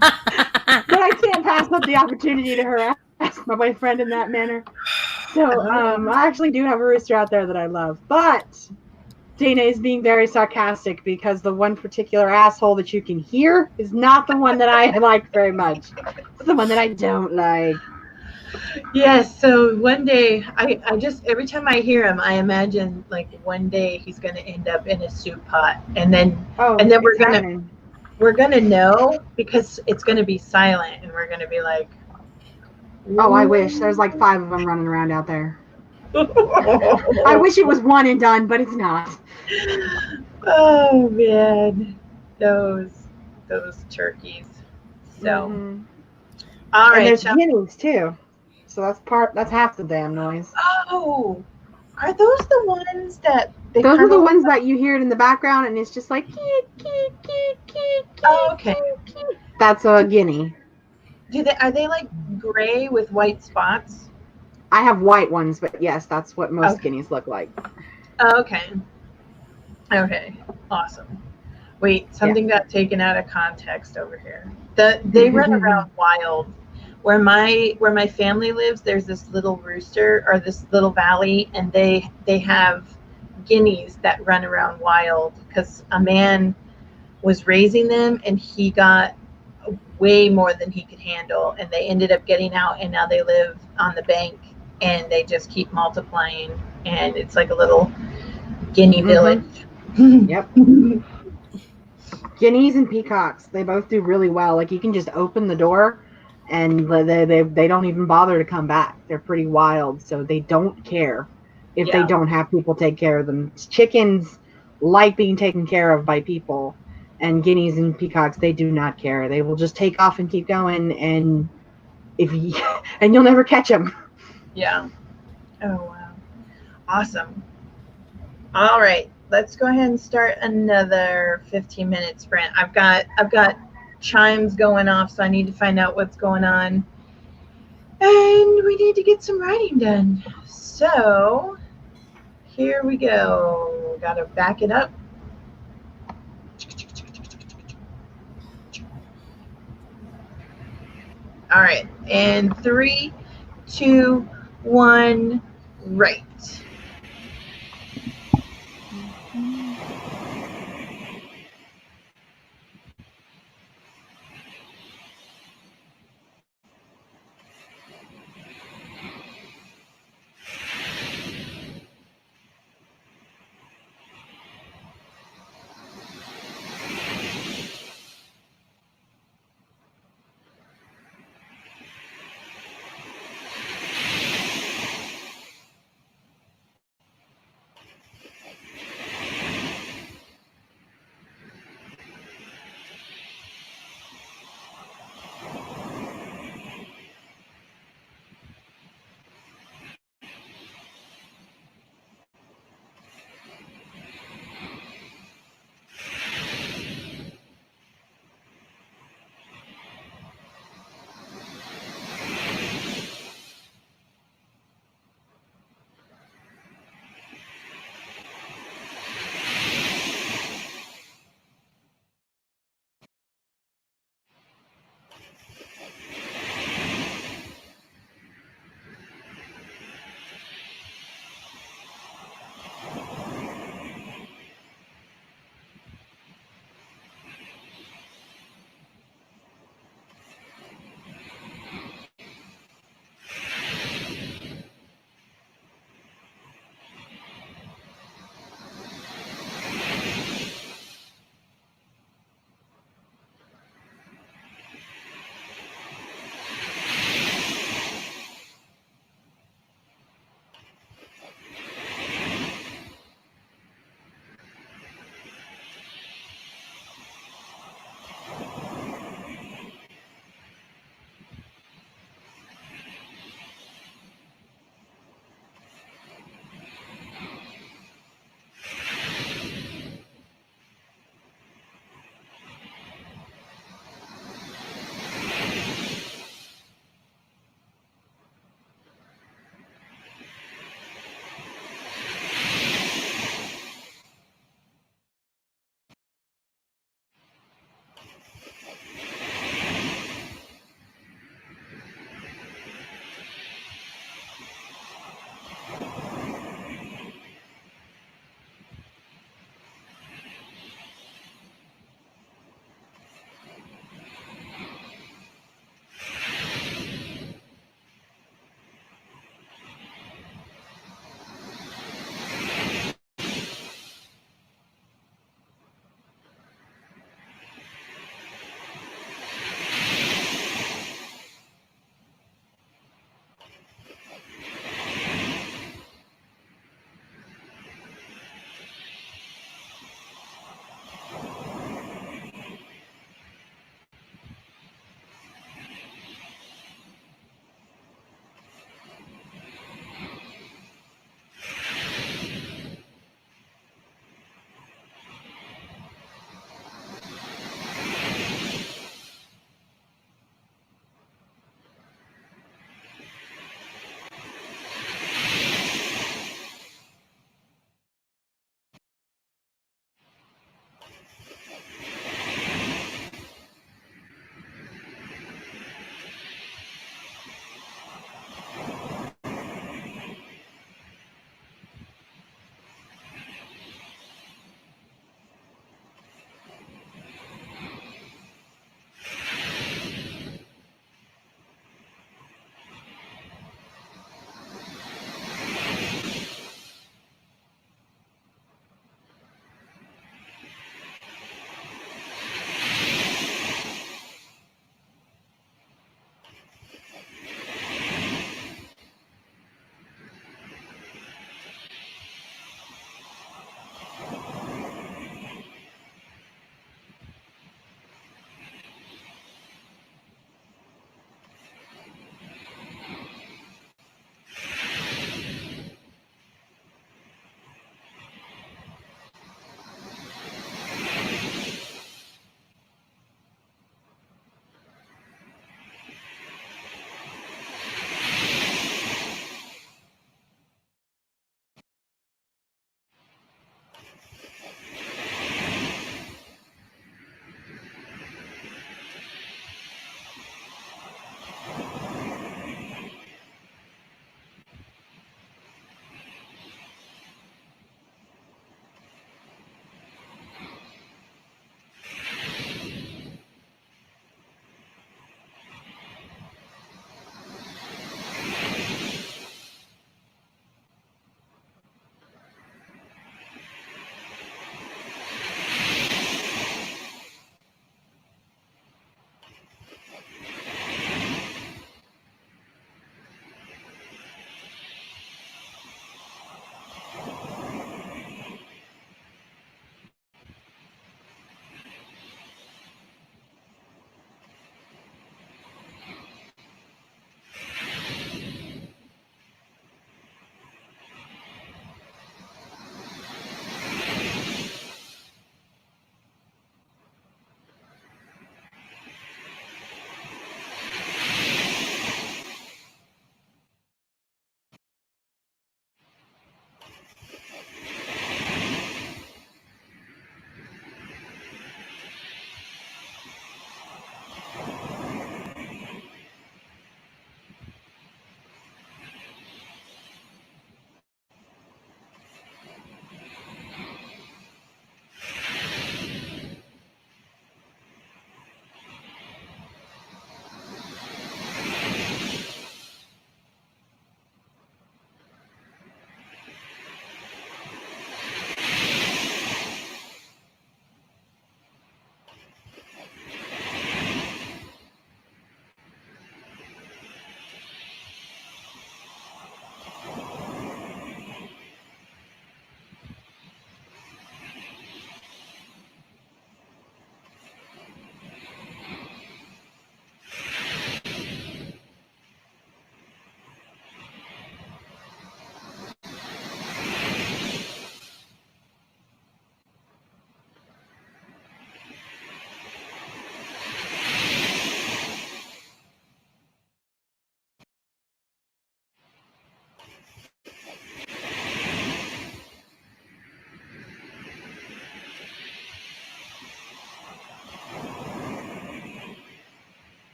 But I can't pass up the opportunity to harass my boyfriend in that manner. So I actually do have a rooster out there that I love. But Dana is being very sarcastic because the one particular asshole that you can hear is not the one that I like very much. It's the one that I don't like. Yes, so one day I just every time I hear him I imagine like one day he's going to end up in a soup pot and then we're going to know because it's going to be silent and we're going to be like, oh, I wish there's like 5 of them running around out there. I wish it was one and done, but it's not. Oh man, those turkeys. So all right, and there's guineas too. So that's half the damn noise. Oh, are those the ones that those are the ones that you hear it in the background and it's just like oh, okay. That's a guinea. Are they like gray with white spots? I have white ones, but yes, that's what most guineas look like. Okay. Awesome. Wait, something got taken out of context over here. They run around wild. Where my family lives, there's this little rooster or this little valley, and they have guineas that run around wild because a man was raising them and he got way more than he could handle, and they ended up getting out, and now they live on the bank and they just keep multiplying, and it's like a little guinea village. Yep. Guineas and peacocks, they both do really well. Like, you can just open the door and they don't even bother to come back. They're pretty wild, so they don't care if they don't have people take care of them. Chickens like being taken care of by people, And guineas and peacocks, they do not care. They will just take off and keep going, and and you'll never catch them. Yeah. Oh wow. Awesome. All right. Let's go ahead and start another 15-minute sprint. I've got chimes going off, so I need to find out what's going on. And we need to get some writing done. So here we go. Gotta back it up. All right. And 3, 2, 1, right.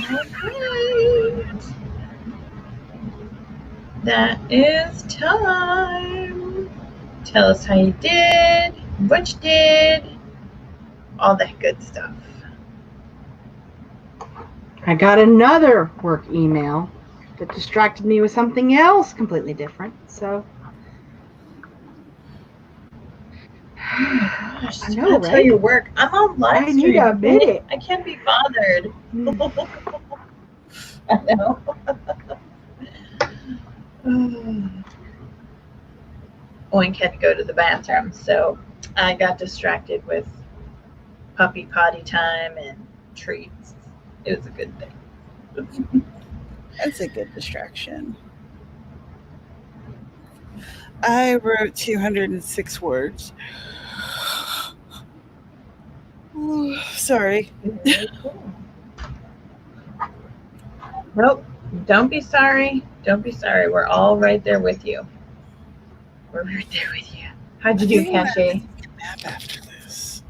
Alright. That is time. Tell us how you did, what you did, all that good stuff. I got another work email that distracted me with something else completely different. So Gosh, I know, tell right? your work. I'm on live I stream. need to admit it. I can't be bothered. I know. Oink had to go to the bathroom, so I got distracted with puppy potty time and treats. It was a good thing. That's a good distraction. I wrote 206 words. Ooh, sorry. Very cool. Nope. Don't be sorry. Don't be sorry. We're all right there with you. We're right there with you. How'd you do, Cache? Nap after this.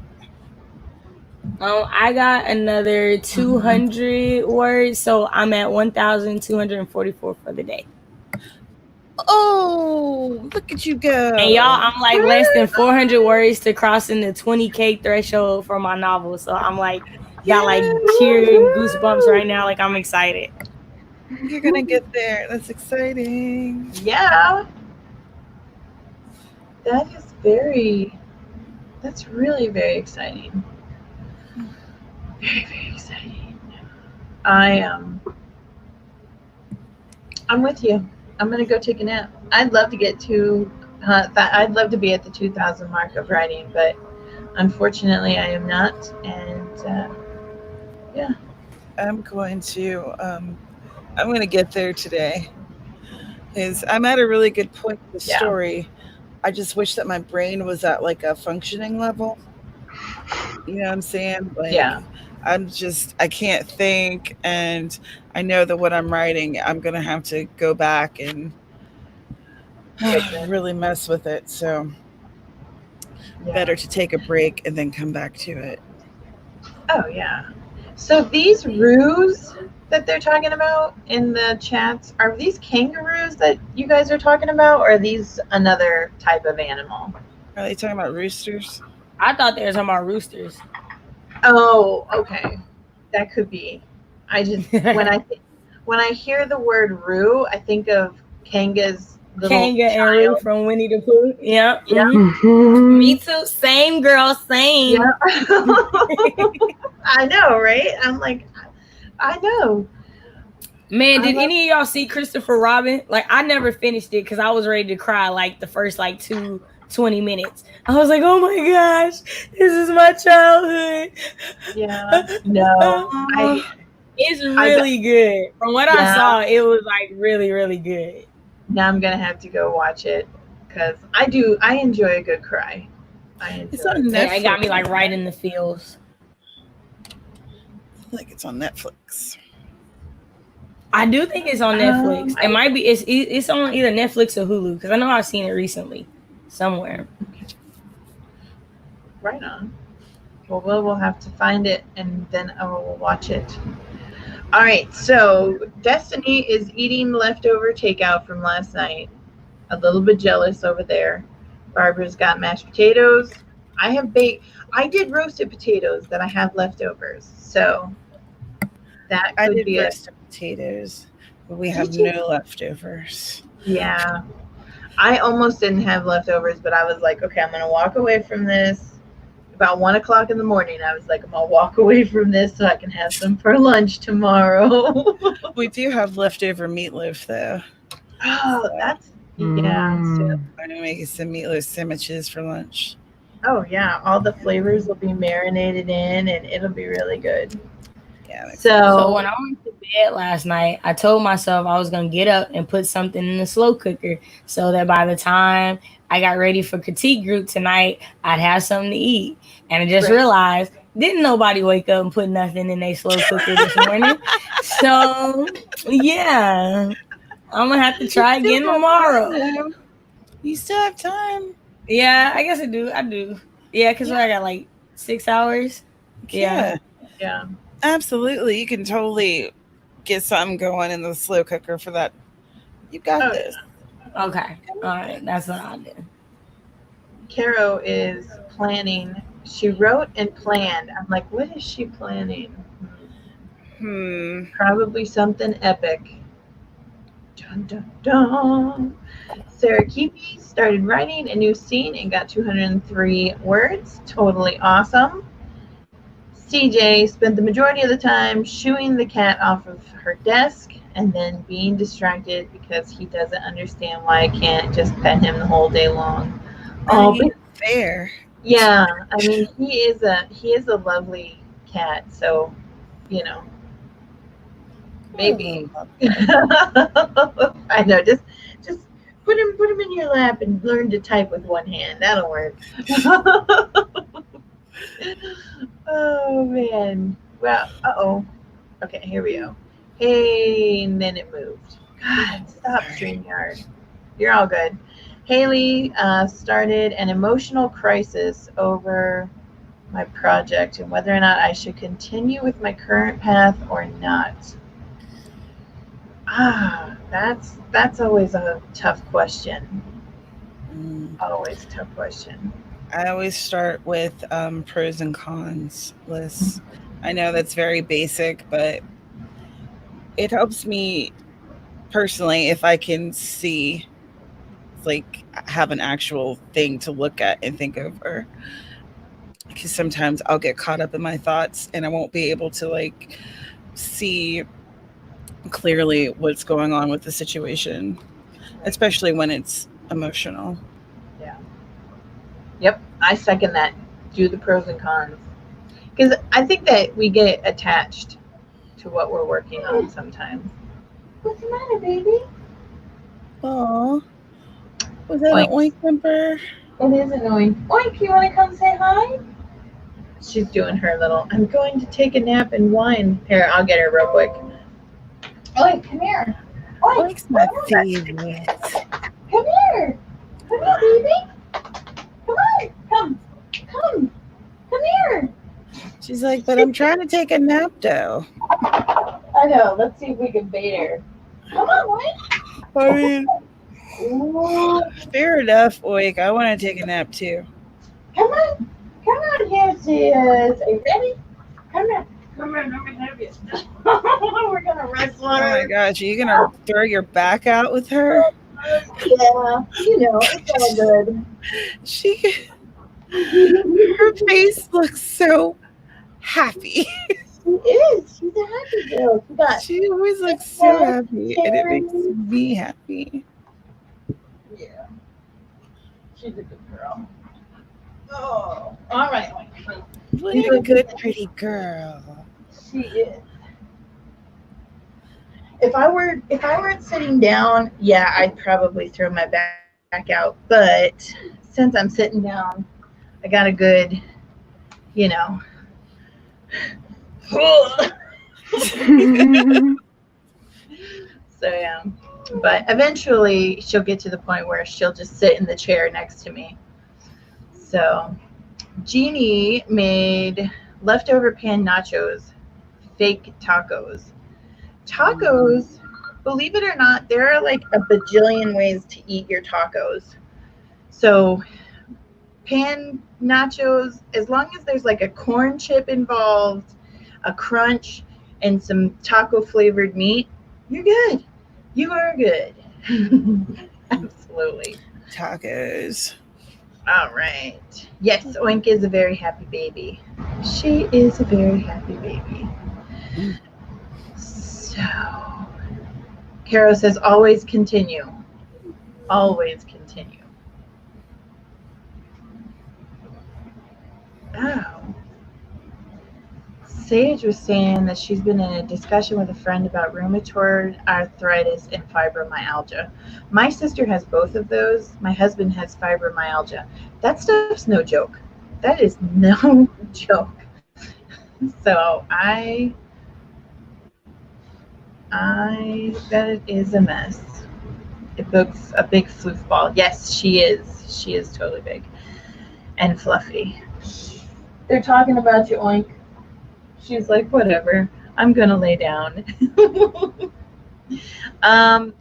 I got another 200 words, so I'm at 1,244 for the day. Oh, look at you go. And y'all, I'm like less than 400 words to crossing the 20K threshold for my novel. So I'm like, got like cheering goosebumps right now. Like I'm excited. You're going to get there. That's exciting. Yeah. That's really very exciting. Very, very exciting. I'm with you. I'm gonna go take a nap. I'd love to get to I'd love to be at the 2,000 mark of writing, but unfortunately I am not. And yeah, I'm going to get there today. Because I'm at a really good point in the story. I just wish that my brain was at like a functioning level. You know what I'm saying? Like, yeah. I can't think, and I know that what I'm writing, I'm going to have to go back and really mess with it. So better to take a break and then come back to it. Oh, yeah. So these roos that they're talking about in the chats, are these kangaroos that you guys are talking about, or are these another type of animal? Are they talking about roosters? I thought they were talking about roosters. Oh, okay. That could be. I just when I hear the word roo, I think of Kanga's little Kanga and child. Roo from Winnie the Pooh. Yeah. Yeah. Mm-hmm. Me too. Same girl, same. Yeah. I know, right? I'm like, I know. Man, did any of y'all see Christopher Robin? Like, I never finished it because I was ready to cry like the first like 20 minutes. I was like, oh my gosh, this is my childhood. Yeah. No. It's really good. From what I saw, it was like really, really good. Now I'm gonna have to go watch it because I enjoy a good cry. It's on Netflix. Yeah, it got me like right in the feels. Like it's on Netflix. I do think it's on Netflix. It might be. It's on either Netflix or Hulu because I know I've seen it recently somewhere. Right on. Well, we'll have to find it and then I will watch it. All right. So Destiny is eating leftover takeout from last night. A little bit jealous over there. Barbara's got mashed potatoes. I did roasted potatoes that I have leftovers. So that could be roasted potatoes, but we have no leftovers. Yeah. I almost didn't have leftovers, but I was like, okay, I'm going to walk away from this. About 1 o'clock in the morning, I was like, I'm going to walk away from this so I can have some for lunch tomorrow. We do have leftover meatloaf, though. Oh, so, that's, yeah. So, I'm going to make you some meatloaf sandwiches for lunch. Oh, yeah. All the flavors will be marinated in, and it'll be really good. Yeah. So when I went to bed last night, I told myself I was going to get up and put something in the slow cooker so that by the time I got ready for critique group tonight, I'd have something to eat. And I just realized, didn't nobody wake up and put nothing in their slow cooker this morning? So, yeah, I'm going to have to try again tomorrow. You still have time. Yeah, I guess I do. Yeah, because I got like 6 hours. Yeah. Yeah. Absolutely. You can totally get something going in the slow cooker for that. You got this. Okay. All right. That's what I'll do. Carrow is planning. She wrote and planned. I'm like, what is she planning? Probably something epic. Dun, dun, dun. Sarah Keepy started writing a new scene and got 203 words. Totally awesome. CJ spent the majority of the time shooing the cat off of her desk and then being distracted because he doesn't understand why I can't just pet him the whole day long. Oh, but fair. Yeah, I mean he is a lovely cat, so you know. Maybe. I know, just put him in your lap and learn to type with one hand. That'll work. Oh man. Well, okay, here we go. Hey, and then it moved. God, stop, StreamYard. You're all good. Haley started an emotional crisis over my project and whether or not I should continue with my current path or not. That's always a tough question. Always a tough question. I always start with pros and cons lists. I know that's very basic, but it helps me personally if I can see, like, have an actual thing to look at and think over. Because sometimes I'll get caught up in my thoughts and I won't be able to, like, see clearly what's going on with the situation, especially when it's emotional. Yeah. Yep, I second that. Do the pros and cons. Because I think that we get attached to what we're working on sometimes. What's the matter, baby? Oh, was that an Oink whimper? It is an Oink. Oink, you want to come say hi? She's doing her little, I'm going to take a nap and whine. Here, I'll get her real quick. Oink, come here. Oink, Oink's my favorite. Come here. Come here, baby. Come on. Come here. She's like, but I'm trying to take a nap, though. I know. Let's see if we can bait her. Come on, Oink. I mean, fair enough, Oink. I want to take a nap, too. Come on here, sis. Are you ready? Come here. Come here, let me have you. We're going to wrestle her. Oh, my gosh. Are you going to throw your back out with her? Yeah, it's all good. Her face looks so happy. She is. She's a happy girl. She always looks so happy, and it makes me happy. Yeah. She's a good girl. Oh, all right. What a good, pretty girl. She is. If I weren't sitting down, yeah, I'd probably throw my back out. But since I'm sitting down, I got a good, So yeah. But eventually she'll get to the point where she'll just sit in the chair next to me. So Jeannie made leftover pan nachos, fake tacos. Tacos, believe it or not, there are like a bajillion ways to eat your tacos. So pan nachos, as long as there's like a corn chip involved, a crunch, and some taco flavored meat, you're good. You are good. Absolutely. Tacos. All right. Yes, Oink is a very happy baby. She is a very happy baby. So, Carrow says, always continue. Always continue. Oh. Sage was saying that she's been in a discussion with a friend about rheumatoid arthritis and fibromyalgia. My sister has both of those. My husband has fibromyalgia. That stuff's no joke. That is no joke. So that is a mess. It looks a big floofball. Yes, she is. She is totally big and fluffy. They're talking about you, Oink. She's like, whatever. I'm gonna lay down.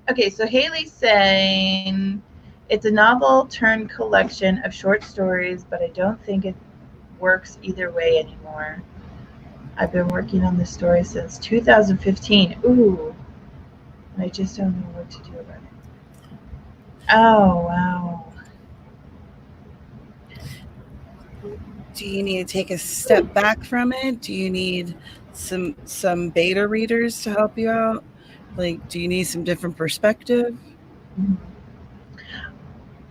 Okay, so Haley's saying it's a novel turned collection of short stories, but I don't think it works either way anymore. I've been working on this story since 2015. Ooh, I just don't know what to do about it. Oh, wow. Do you need to take a step back from it? Do you need some beta readers to help you out? Like, do you need some different perspective?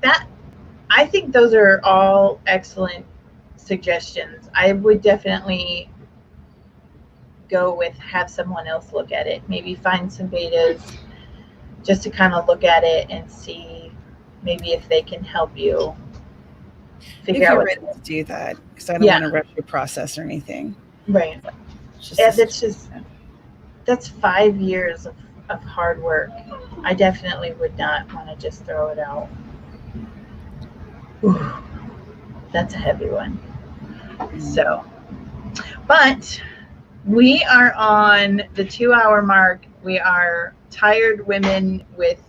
That, I think those are all excellent suggestions. I would definitely go with have someone else look at it. Maybe find some betas just to kind of look at it and see maybe if they can help you figure if out you're what ready to do that, because I don't want to rush your process or anything. Right. That's 5 years of hard work. I definitely would not want to just throw it out. Ooh, that's a heavy one. So, but we are on the 2-hour mark. We are tired women with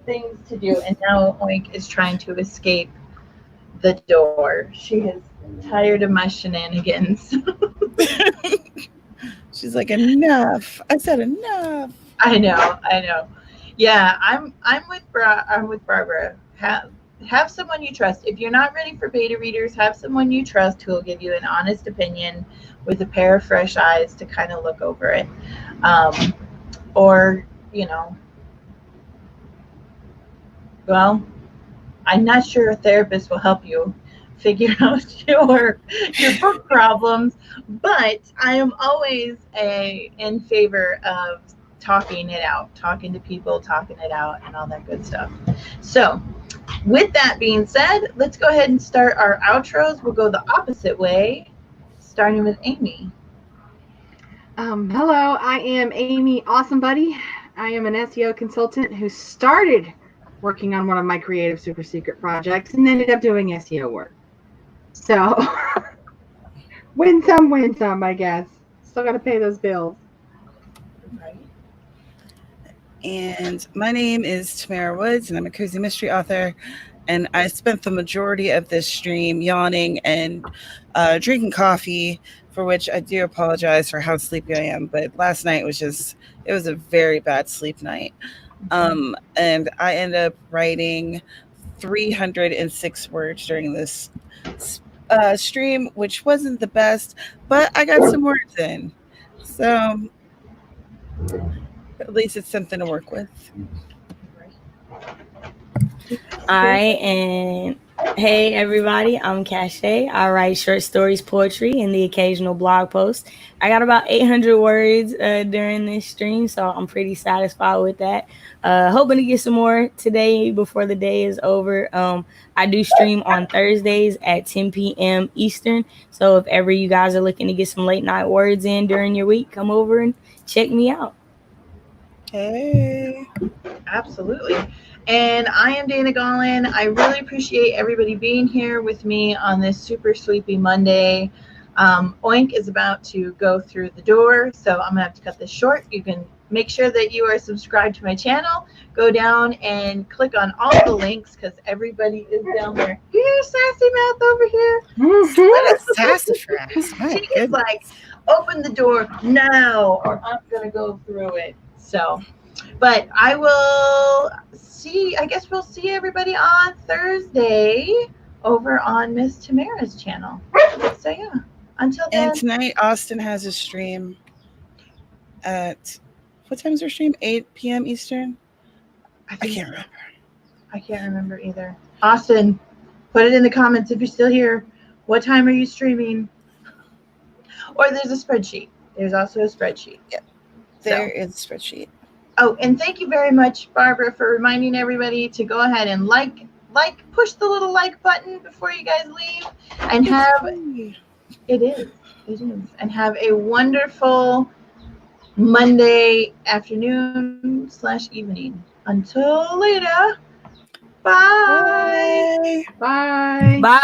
things to do, and now Oink is trying to escape the door. She is tired of my shenanigans. She's like, enough. I said enough. I know. Yeah, I'm with Barbara. Have someone you trust. If you're not ready for beta readers, have someone you trust who will give you an honest opinion with a pair of fresh eyes to kind of look over it. Or, well, I'm not sure a therapist will help you figure out your book problems, but I am always in favor of talking it out, talking to people, talking it out, and all that good stuff. So with that being said, let's go ahead and start our outros. We'll go the opposite way, starting with Amy. Hello, I am Amy Awesome Buddy. I am an SEO consultant who started working on one of my creative super secret projects and ended up doing SEO work. So, win some, I guess. Still got to pay those bills. Right. And my name is Tamara Woods, and I'm a cozy mystery author. And I spent the majority of this stream yawning and drinking coffee, for which I do apologize for how sleepy I am. But last night was it was a very bad sleep night. And I ended up writing 306 words during this stream, which wasn't the best, but I got some words in. So at least it's something to work with. Hey everybody, I'm Cachet. I write short stories, poetry, and the occasional blog post. I got about 800 words during this stream, so I'm pretty satisfied with that. Hoping to get some more today before the day is over. I do stream on Thursdays at 10 p.m. Eastern, so if ever you guys are looking to get some late night words in during your week, come over and check me out. Hey. Absolutely. And I am Dana Gaulin. I really appreciate everybody being here with me on this super sleepy Monday. Oink is about to go through the door, so I'm going to have to cut this short. You can make sure that you are subscribed to my channel. Go down and click on all the links because everybody is down there. You hear Sassy Mouth over here? What a sassafras. She is like, open the door now or I'm going to go through it. So, but I will I guess we'll see everybody on Thursday over on Miss Tamara's channel. So yeah, until then. And tonight Austin has a stream at, what time is her stream? 8 p.m. Eastern? I can't remember. I can't remember either. Austin, put it in the comments if you're still here. What time are you streaming? Or there's a spreadsheet. There's also a spreadsheet. Yep. There is a spreadsheet. Oh, and thank you very much, Barbara, for reminding everybody to go ahead and push the little like button before you guys leave, and it is, and have a wonderful Monday afternoon / evening. Until later, bye. Bye. Bye.